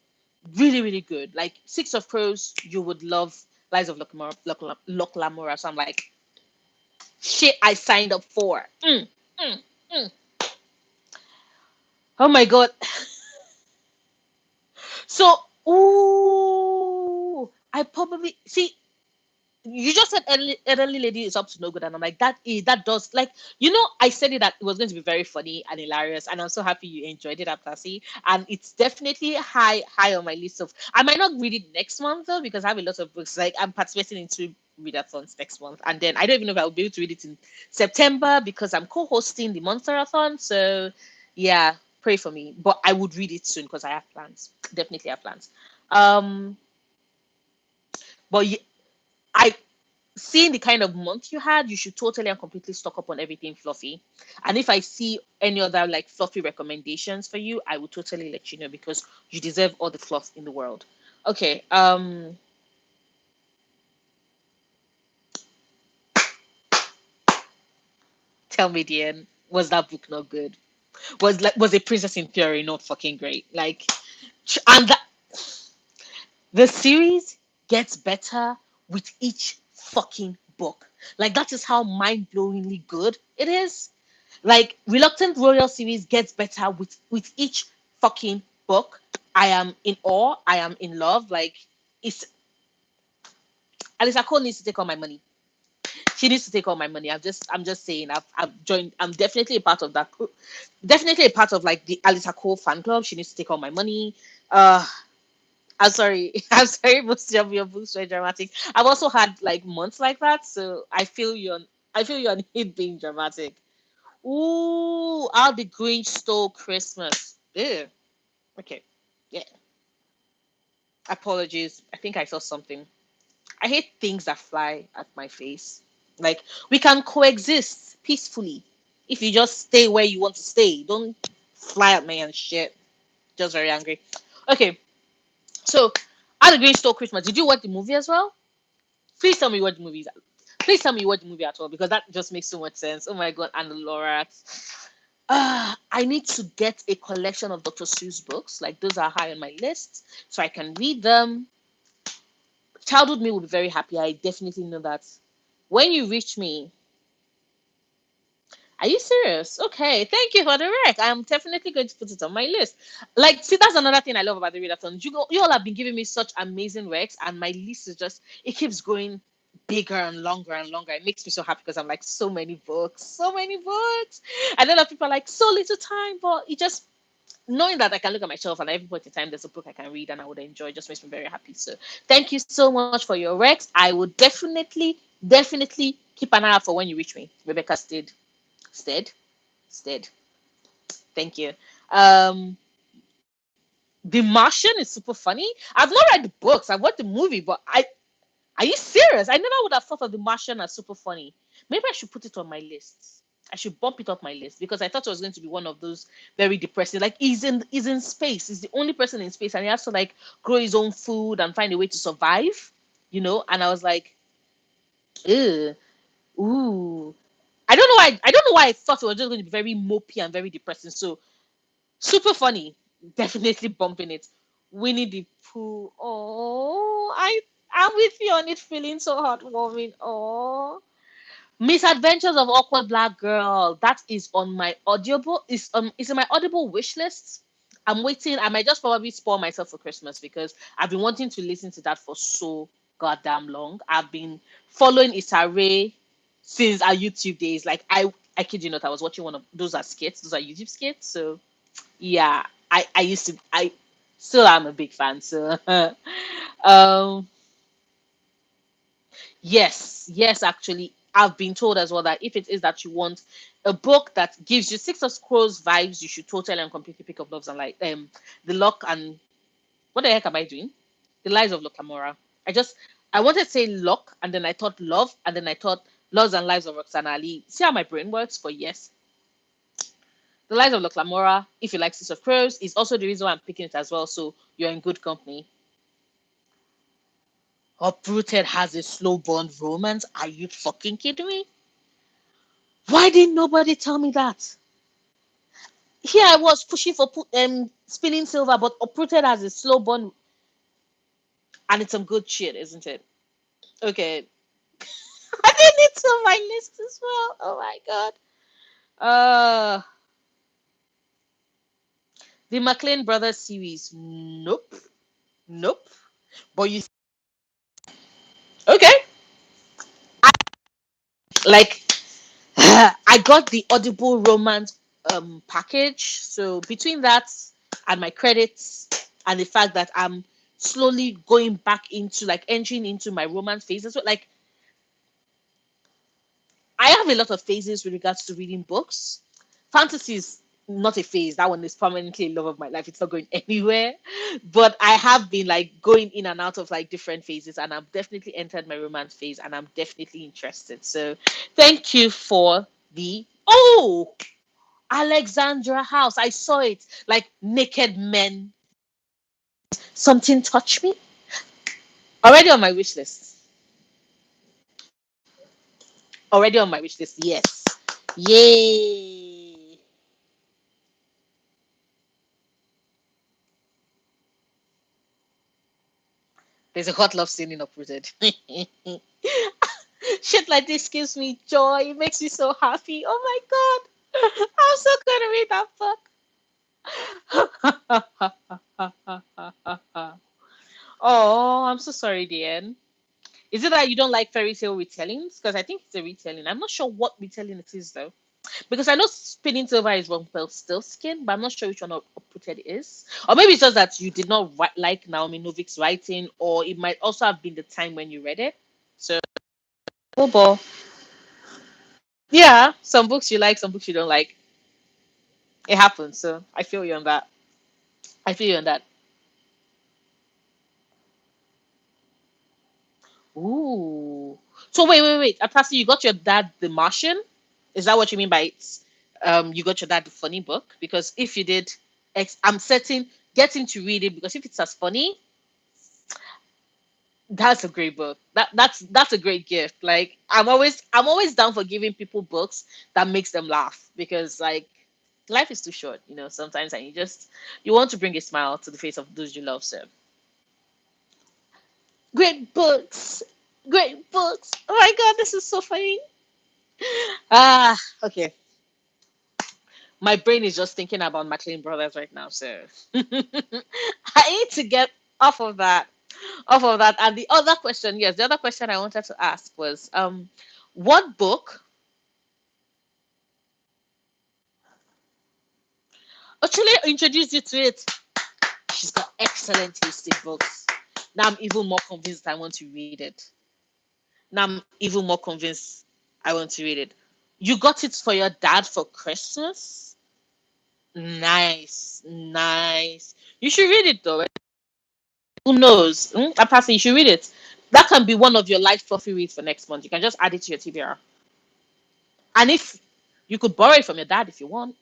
really, really good. Like, Six of Crows, you would love Lies of Locke Lamora." So I'm like, shit, I signed up for. Mm, mm. Oh my god. So, ooh, I probably see. You just said elderly lady is up to no good, and I'm like, that does, like, I said it that it was going to be very funny and hilarious, and I'm so happy you enjoyed it, Aptasi. And it's definitely high on my list of. I might not read it next month though, because I have a lot of books. Like, I'm participating in two readathons next month, and then I don't even know if I'll be able to read it in September because I'm co-hosting the Monsterathon. So yeah, pray for me, but I would read it soon because I have plans. Definitely have plans. Um, but I seeing the kind of month you had, you should totally and completely stock up on everything fluffy. And if I see any other like fluffy recommendations for you, I will totally let you know because you deserve all the fluff in the world. Okay. Tell me, Diane, was that book not good? Was a Princess in Theory not fucking great? Like, and the series gets better with each fucking book. Like that is how mind-blowingly good it is. Like Reluctant Royal series gets better with each fucking book. I am in awe. I am in love. Like it's Alisa Cole needs to take all my money. She needs to take all my money. I'm just saying. I've joined. I'm definitely a part of that. Definitely a part of like the Alisa Cole fan club. She needs to take all my money. Uh, I'm sorry. I'm sorry, most of your books were dramatic. I've also had like months like that, so I feel you on it being dramatic. Ooh, how the Grinch stole Christmas. Ew. Okay. Yeah. Apologies. I think I saw something. I hate things that fly at my face. Like we can coexist peacefully if you just stay where you want to stay. Don't fly at me and shit. Just very angry. Okay. So, how the Grinch stole Christmas. Did you watch the movie as well? Please tell me what the movie is. Please tell me what the movie at all because that just makes so much sense. Oh my god, and the Lorax. I need to get a collection of Dr. Seuss books. Like those are high on my list, so I can read them. Childhood me will be very happy. I definitely know that. When you reach me, are you serious? Okay, thank you for the rec. I'm definitely going to put it on my list. Like, see, that's another thing I love about the readathon. You all have been giving me such amazing recs, and my list is just it keeps going bigger and longer and longer. It makes me so happy because I'm like so many books, so many books. And then other people are like so little time, but it just knowing that I can look at my shelf and every point in time there's a book I can read and I would enjoy just makes me very happy. So thank you so much for your recs. I will definitely keep an eye out for when you reach me. Rebecca Stead, Stead. Thank you. Um, The Martian is super funny. I've not read the books. I've watched the movie, but are you serious? I never would have thought of The Martian as super funny. Maybe I should put it on my list. I should bump it up my list because I thought it was going to be one of those very depressing. Like he's in space. He's the only person in space, and he has to like grow his own food and find a way to survive. And I was like, ew, ooh. I don't know why. I don't know why I thought it was just going to be very mopey and very depressing. So super funny. Definitely bumping it. Winnie the Pooh. Oh, I'm with you on it, feeling so heartwarming. Oh. Misadventures of Awkward Black Girl. That is on my audible. It's in my audible wish list. I'm waiting. I might just probably spoil myself for Christmas because I've been wanting to listen to that for so goddamn long. I've been following Issa Rae since our YouTube days. Like I kid you not, I was watching one of those are skits. Those are YouTube skits. So yeah, I used to I still am a big fan. So um yes, actually, I've been told as well that if it is that you want a book that gives you Six of Scrolls vibes, you should totally and completely pick up Loves and like the Luck and what the heck am I doing? The Lives of Locamora. I wanted to say Luck and then I thought Love and then I thought Loves and Lives of Roxana Ali. See how my brain works? For yes, the Lives of Locamora. If you like Six of Crows, is also the reason why I'm picking it as well. So you're in good company. Uprooted has a slow burn romance. Are you fucking kidding me? Why didn't nobody tell me that? Here I was pushing for spinning silver, but uprooted has a slow burn, and it's some good shit, isn't it? Okay, I didn't need to on my list as well. Oh my god. The McLean Brothers series. Nope, nope. But you okay? Like I got the Audible romance package. So between that and my credits and the fact that I'm slowly going back into like entering into my romance phases. So like I have a lot of phases with regards to reading books. Fantasies. not a phase. That one is permanently a love of my life. It's not going anywhere. But I have been like going in and out of like different phases, and I've definitely entered my romance phase, and I'm definitely interested. So thank you for the Alexandra House. I saw it like naked men. Something touched me. Already on my wish list. Already on my wish list. Yes. Yay. There's a hot love scene in Uprooted. Shit like this gives me joy. It makes me so happy. Oh my god. I'm so gonna read that book. Oh, I'm so sorry, Diane. Is it that you don't like fairy tale retellings? Because I think it's a retelling. I'm not sure what retelling it is though. Because I know Spinning Silver is Rumpelstiltskin, but I'm not sure which one Uprooted is. Or maybe it's just that you did not like Naomi Novik's writing, or it might also have been the time when you read it. So, oh boy. Yeah, some books you like, some books you don't like. It happens. So I feel you on that. I feel you on that. Ooh. So wait. Atasi, you got your dad the Martian? Is that what you mean by it's you got your dad the funny book? Because if you did, I'm certain getting to read it because if it's as funny, that's a great book. That's a great gift. Like I'm always down for giving people books that makes them laugh because like life is too short, sometimes and you want to bring a smile to the face of those you love. So great books. Great books. Oh my god, this is so funny. Okay. My brain is just thinking about McLean Brothers right now, so I need to get off of that. Off of that. And the other question, yes, the other question I wanted to ask was what book actually introduced you to it? She's got excellent taste in books. Now I'm even more convinced I want to read it. Now I'm even more convinced I want to read it. You got it for your dad for Christmas? Nice, nice. You should read it though. Who knows? Apparently, you should read it. That can be one of your light fluffy reads for next month. You can just add it to your TBR. And if you could borrow it from your dad if you want.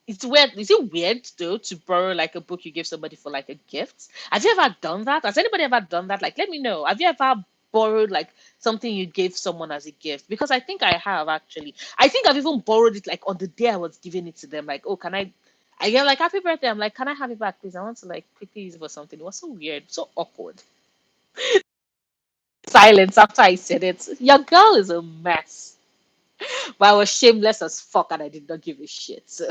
It's weird. Is it weird though to borrow like a book you give somebody for like a gift? Have you ever done that? Has anybody ever done that? Like, let me know. Have you ever borrowed like something you gave someone as a gift? Because I think I have actually. I think I've even borrowed it like on the day I was giving it to them. Like, oh, can I? I get like happy birthday. I'm like, can I have it back, please? I want to like quickly use it for something. It was so weird, so awkward. Silence after I said it. Your girl is a mess. But I was shameless as fuck and I did not give a shit. So.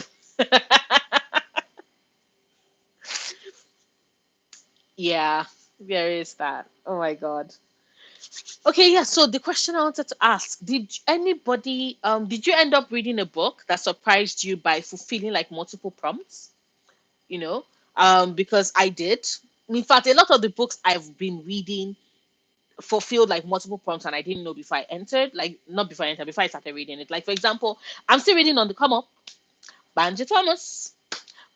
Yeah, there is that. Oh my god. Okay, yeah. So the question I wanted to ask: did you end up reading a book that surprised you by fulfilling like multiple prompts? You know, because I did. In fact, a lot of the books I've been reading fulfilled like multiple prompts, and I didn't know before I entered. Like not before I entered, before I started reading it. Like for example, I'm still reading On the Come Up by Angie Thomas.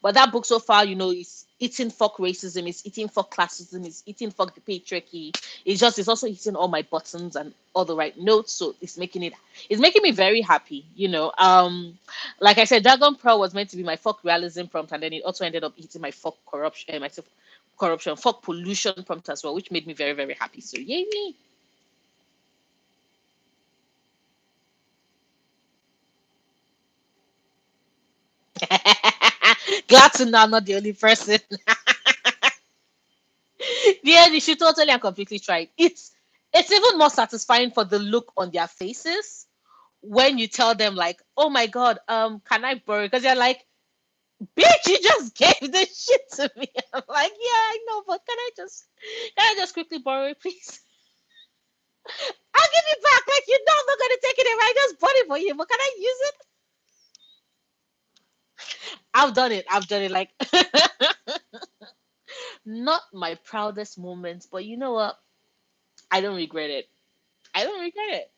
But that book so far, is eating fuck racism, it's eating fuck classism, it's eating fuck the patriarchy. It's also hitting all my buttons and all the right notes. So it's making me very happy. Like I said, Dragon Pearl was meant to be my fuck realism prompt, and then it also ended up hitting my fuck corruption, fuck pollution prompt as well, which made me very, very happy. So yay me. Glad to know I'm not the only person. Yeah, you should totally and completely try it. It's even more satisfying for the look on their faces when you tell them like, "Oh my god, can I borrow?" Because they're like, "Bitch, you just gave this shit to me." I'm like, "Yeah, I know, but can I just quickly borrow it, please? I'll give it back. Like you know, I'm not gonna take it if I just bought it for you. But can I use it?" I've done it. I've done it. Like, not my proudest moments, but you know what? I don't regret it. I don't regret it.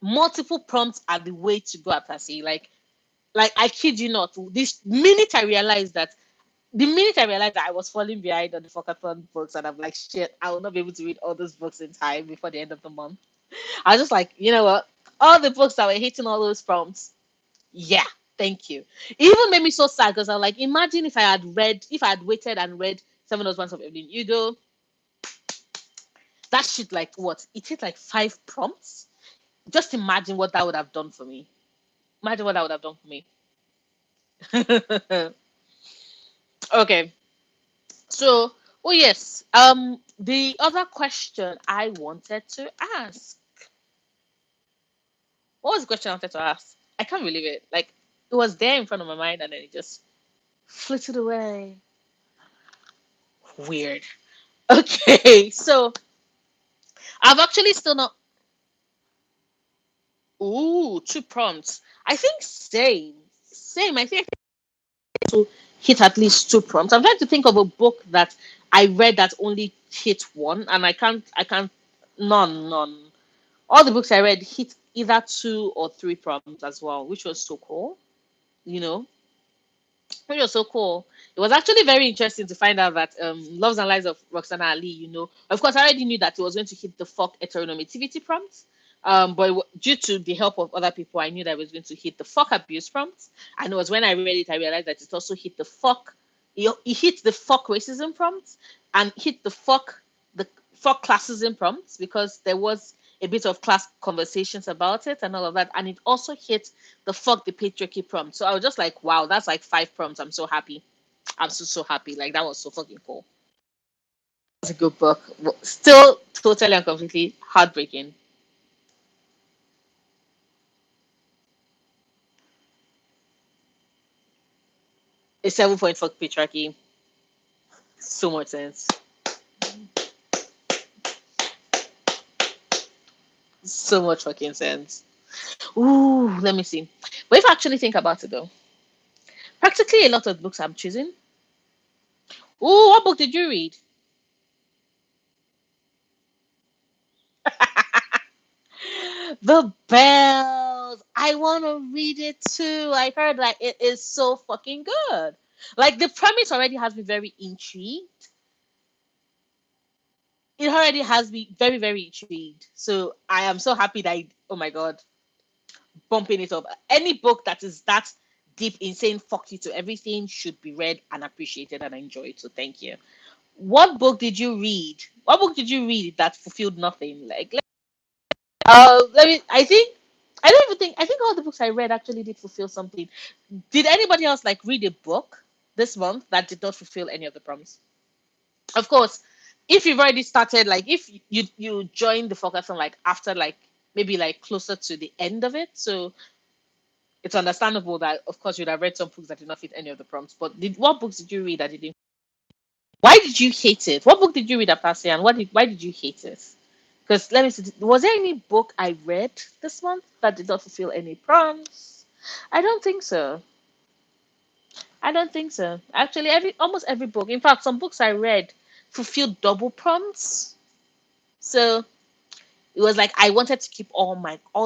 multiple prompts are the way to go at Percy. Like I kid you not, this minute I realized that the minute I realized that I was falling behind on the FuckAthon books, and I'm like, shit, I will not be able to read all those books in time before the end of the month. I was just like, you know what? All the books that were hitting all those prompts, yeah, thank you. It even made me so sad because I was like, imagine if I had waited and read Seven Husbands of Evelyn Hugo, that shit, like what? It hit like 5 prompts. Just imagine what that would have done for me. Imagine what that would have done for me. Okay. So, oh yes. The other question I wanted to ask. What was the question I wanted to ask? I can't believe it. Like it was there in front of my mind and then it just flitted away. Weird. Okay, so I've actually still not. Ooh, 2 prompts. I think same. Same. I think to hit at least 2 prompts. I'm trying to think of a book that I read that only hit one, and I can't. None. All the books I read hit either 2 or 3 prompts as well, which was so cool. You know, which was so cool. It was actually very interesting to find out that Loves and Lives of Roxana Ali, of course, I already knew that it was going to hit the fuck heteronormativity prompts. But due to the help of other people, I knew that it was going to hit the fuck abuse prompts. And it was when I read it, I realized that it also hit the fuck, it hit the fuck racism prompts and hit the fuck classism prompts because there was a bit of class conversations about it and all of that. And it also hit the fuck the patriarchy prompt. So I was just like, wow, that's like 5 prompts. I'm so happy. I'm so happy. Like that was so fucking cool. It's a good book. Still totally and completely heartbreaking. A 7 point fuck patriarchy. So much sense. So much fucking sense. Ooh, let me see. But if I actually think about it though, practically a lot of books I'm choosing. Ooh, what book did you read? The Bells. I want to read it too. I heard that it is so fucking good. Like the premise already has me very intrigued. It already has me very, very intrigued. So I am so happy that oh my god, bumping it up. Any book that is that deep in saying fuck you to everything should be read and appreciated and enjoyed. So thank you. What book did you read? What book did you read that fulfilled nothing? Let me. I think. I don't even think. I think all the books I read actually did fulfill something. Did anybody else like read a book this month that did not fulfill any of the promise? Of course, if you've already started, like if you joined the focus on like after like maybe like closer to the end of it, so it's understandable that of course you'd have read some books that did not fit any of the prompts. But what books did you read that didn't? Why did you hate it? What book did you read, Apasi, and why did you hate it? Because let me see, was there any book I read this month that did not fulfill any prompts? I don't think so. I don't think so. Actually, almost every book. In fact, some books I read fulfilled double prompts. So it was like I wanted to keep all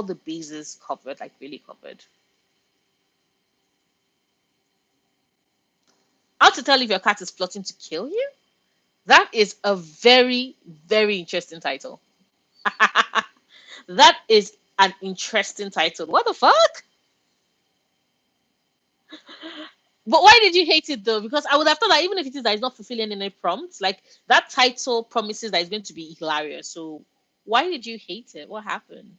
the bases covered, like really covered. How to tell if your cat is plotting to kill you? That is a very, very interesting title. That is an interesting title. What the fuck? But why did you hate it though? Because I would have thought that even if it is that it's not fulfilling any prompts, like that title promises that it's going to be hilarious. So why did you hate it? What happened?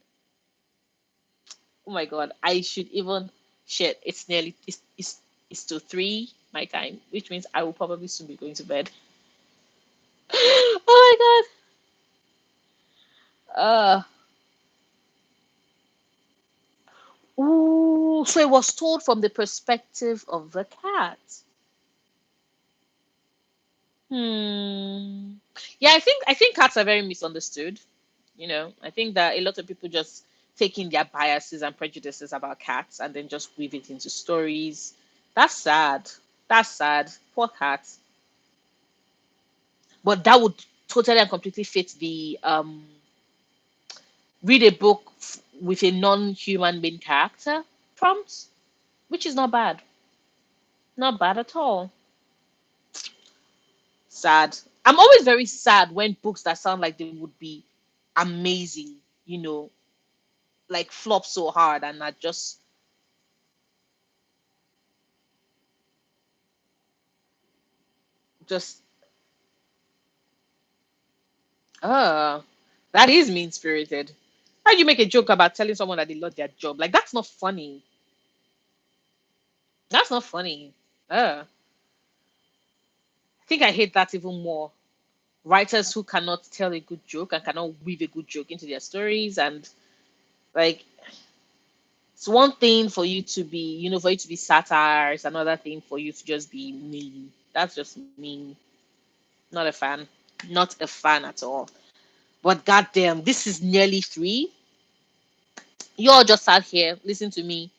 Oh my god, I should even shit. It's nearly it's to 3 my time, which means I will probably soon be going to bed. Oh my god. Ooh, so it was told from the perspective of the cat. Hmm. Yeah, I think cats are very misunderstood. I think that a lot of people just take in their biases and prejudices about cats and then just weave it into stories. That's sad. That's sad. Poor cats. But that would totally and completely fit read a book with a non-human main character prompt, which is not bad. Not bad at all. Sad. I'm always very sad when books that sound like they would be amazing, you know, like flop so hard and are just uh that is mean spirited. How do you make a joke about telling someone that they lost their job? Like that's not funny. That's not funny. I think I hate that even more. Writers who cannot tell a good joke and cannot weave a good joke into their stories, and like it's one thing for you to be, for you to be satire. It's another thing for you to just be mean. That's just mean. Not a fan. Not a fan at all. But goddamn, this is nearly three. You all just sat here, listen to me,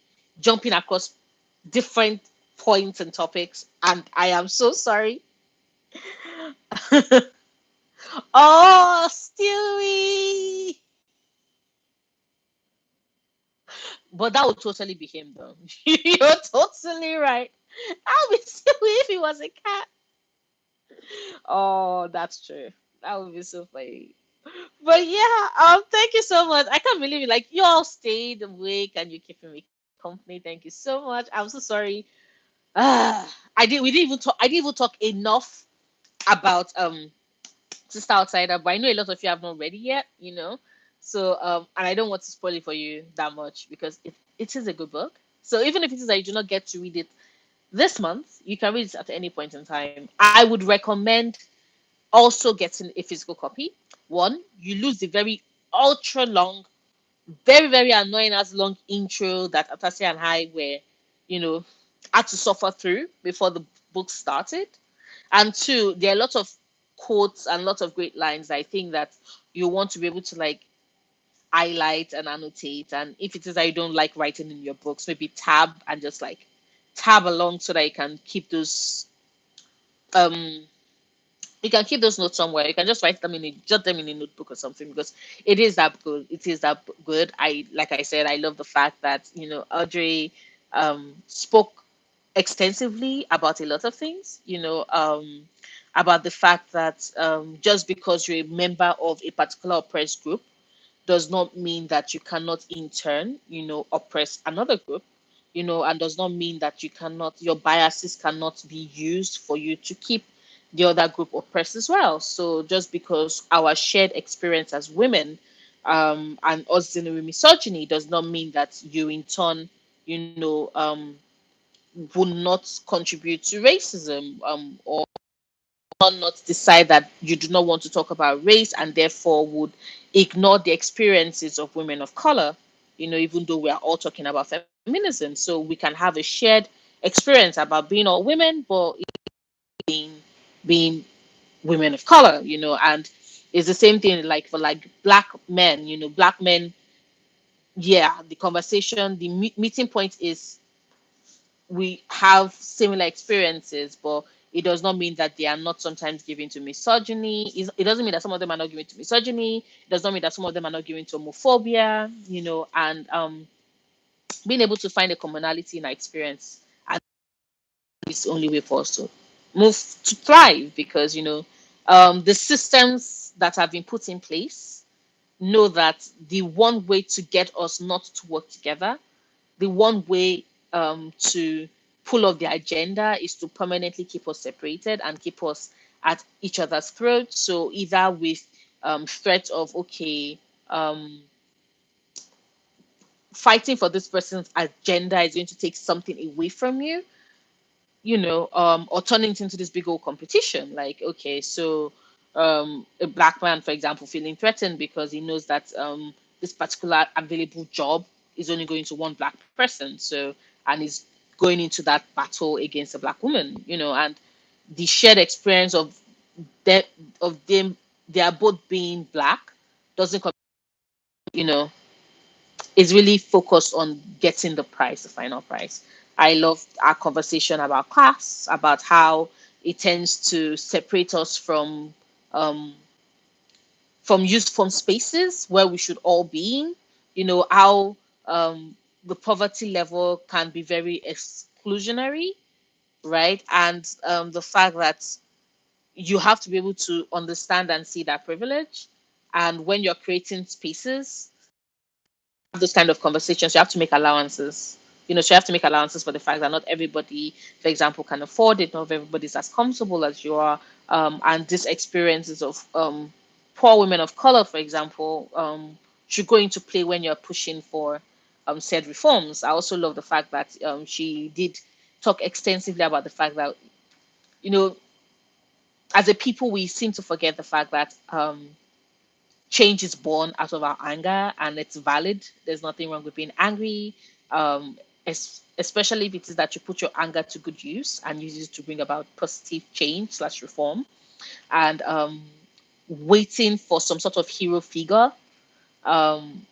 jumping across different points and topics, and I am so sorry. Oh, Stewie! But that would totally be him, though. You're totally right. I'll be Stewie if he was a cat. Oh, that's true. That would be so funny. But yeah, thank you so much. I can't believe it. Like you all stayed awake and you're keeping me company. Thank you so much. I'm so sorry. We didn't even talk. I didn't even talk enough about Sister Outsider, but I know a lot of you have not read it yet. So and I don't want to spoil it for you that much because it is a good book. So even if it is that you do not get to read it this month, you can read it at any point in time. I would recommend also getting a physical copy. One, you lose the very ultra long, very, very annoying as long intro that Atasia and I were, you know, had to suffer through before the book started. And two, there are a lot of quotes and lots of great lines. I think that you want to be able to like highlight and annotate. And if it is that you don't like writing in your books, maybe tab and just like tab along so that um you can keep those notes somewhere. You can just write them jot them in a notebook or something because it is that good. It is that good. Like I said, I love the fact that Audrey spoke extensively about a lot of things. About the fact that just because you're a member of a particular oppressed group does not mean that you cannot in turn, oppress another group, and does not mean that your biases cannot be used for you to keep the other group oppressed as well. So just because our shared experience as women and us dealing with misogyny does not mean that you in turn, would not contribute to racism or not decide that you do not want to talk about race and therefore would ignore the experiences of women of color, even though we are all talking about feminism. So we can have a shared experience about being all women, but being women of color, and it's the same thing like for like black men, black men, yeah, the conversation, the meeting point is we have similar experiences, but it does not mean that they are not sometimes given to misogyny. It doesn't mean that some of them are not given to misogyny. It does not mean that some of them are not given to homophobia, and being able to find a commonality in our experience and is the only way for us to move to thrive because, the systems that have been put in place know that the one way to get us not to work together, the one way to pull off the agenda is to permanently keep us separated and keep us at each other's throats. So either with threat of um, fighting for this person's agenda is going to take something away from you, or turning it into this big old competition. Like, okay, so a black man, for example, feeling threatened because he knows that this particular available job is only going to one black person. So, and he's going into that battle against a black woman, and the shared experience that of them, they are both being black, doesn't, you know, is really focused on getting the price, the final price. I love our conversation about class, about how it tends to separate us um, from spaces where we should all be in. How the poverty level can be very exclusionary, right? And the fact that you have to be able to understand and see that privilege. And when you're creating spaces, those kind of conversations, you have to make allowances. So you have to make allowances for the fact that not everybody, for example, can afford it. Not everybody's as comfortable as you are. And these experiences of poor women of color, for example, should go into play when you're pushing for said reforms. I also love the fact that she did talk extensively about the fact that, you know, as a people, we seem to forget the fact that change is born out of our anger, and it's valid. There's nothing wrong with being angry, especially if it is that you put your anger to good use and use it to bring about positive change slash reform. And waiting for some sort of hero figure, um,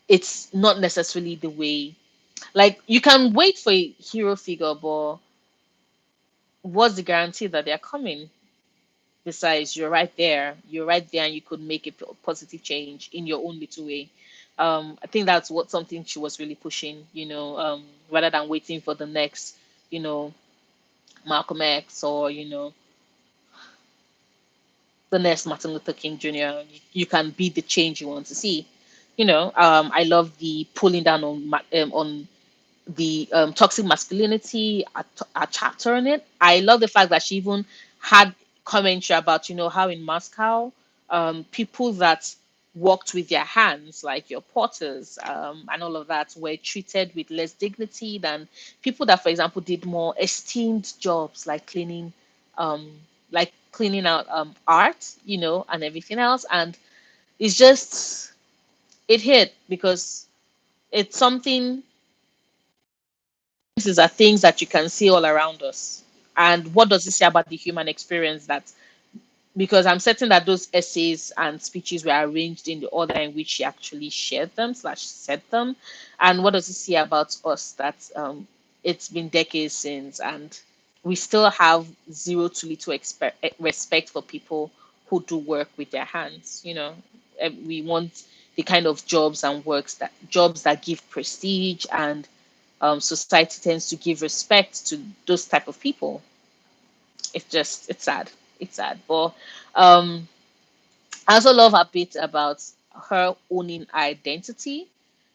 it's not necessarily the way. Like, you can wait for a hero figure, but what's the guarantee that they're coming? Besides, you're right there and you could make a positive change in your own little way. I think that's what something she was really pushing, rather than waiting for the next, you know Malcolm X, or the next Martin Luther King Jr. You can be the change you want to see. I love the pulling down on the toxic masculinity, a chapter on it. I love the fact that she even had commentary about, how in Moscow, people that worked with their hands, like your porters, and all of that, were treated with less dignity than people that, for example, did more esteemed jobs, um, like cleaning out art, and everything else. And it's just, it hit because it's something. These are things that you can see all around us. And what does it say about the human experience? That, because I'm certain that those essays and speeches were arranged in the order in which she actually shared them slash said them. And what does it say about us? That it's been decades since, and we still have zero to little respect for people who do work with their hands. We want the kind of jobs that give prestige, and society tends to give respect to those type of people. It's sad. It's sad. But um, I also love a bit about her owning identity,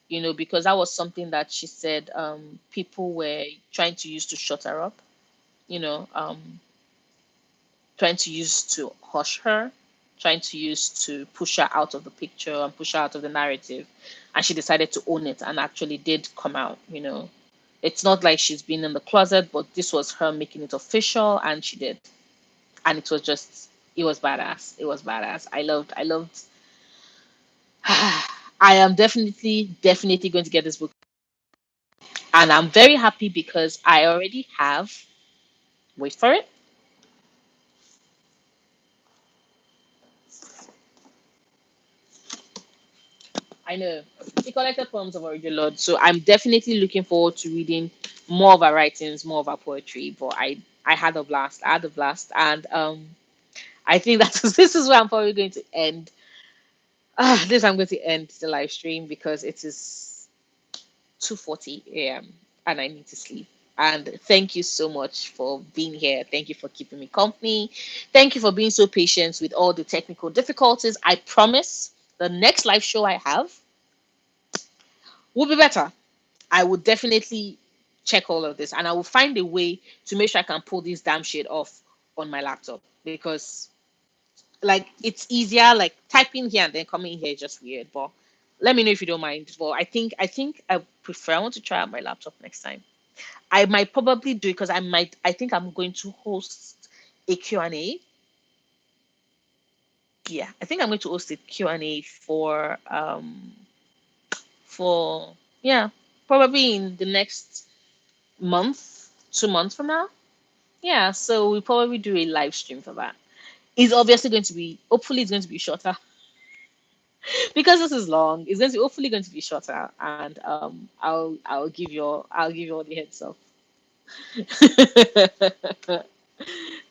because that was something that she said people were trying to use to shut her up, you know, um, trying to use to hush her, trying to use to push her out of the picture and push her out of the narrative. And she decided to own it and actually did come out. It's not like she's been in the closet, but this was her making it official, and she did. And it was badass. It was badass. I loved. I am definitely going to get this book, and I'm very happy because I already have. Wait for it. I know he collected poems of Origin Lord, so I'm definitely looking forward to reading more of her writings, more of her poetry. But I had a blast. I had a blast, and I think that this is where I'm probably going to end. This I'm going to end the live stream because it is 2:40 a.m. and I need to sleep. And thank you so much for being here. Thank you for keeping me company. Thank you for being so patient with all the technical difficulties. I promise the next live show I have will be better. I will definitely check all of this, and I will find a way to make sure I can pull this damn shit off on my laptop, because like it's easier, like typing here and then coming here is just weird. But let me know if you don't mind. Well, I think I want to try out my laptop next time. I might probably do it because I think I'm going to host a Q&A. Yeah, I think I'm going to host a Q&A for yeah, probably in the next month, 2 months from now. Yeah, so we'll probably do a live stream for that. It's obviously going to be, hopefully it's going to be shorter, because this is long. It's hopefully going to be shorter, and I'll give you all the heads up.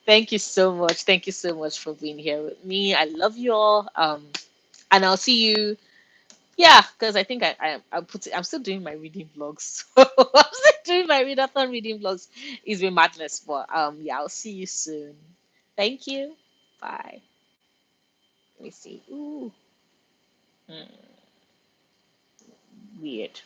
Thank you so much. Thank you so much for being here with me. I love you all. And I'll see you. Yeah, because I think I'm still doing my reading vlogs. I'm still doing my readathon reading vlogs. It's been madness, but yeah, I'll see you soon. Thank you. Bye. Let me see. Ooh, weird.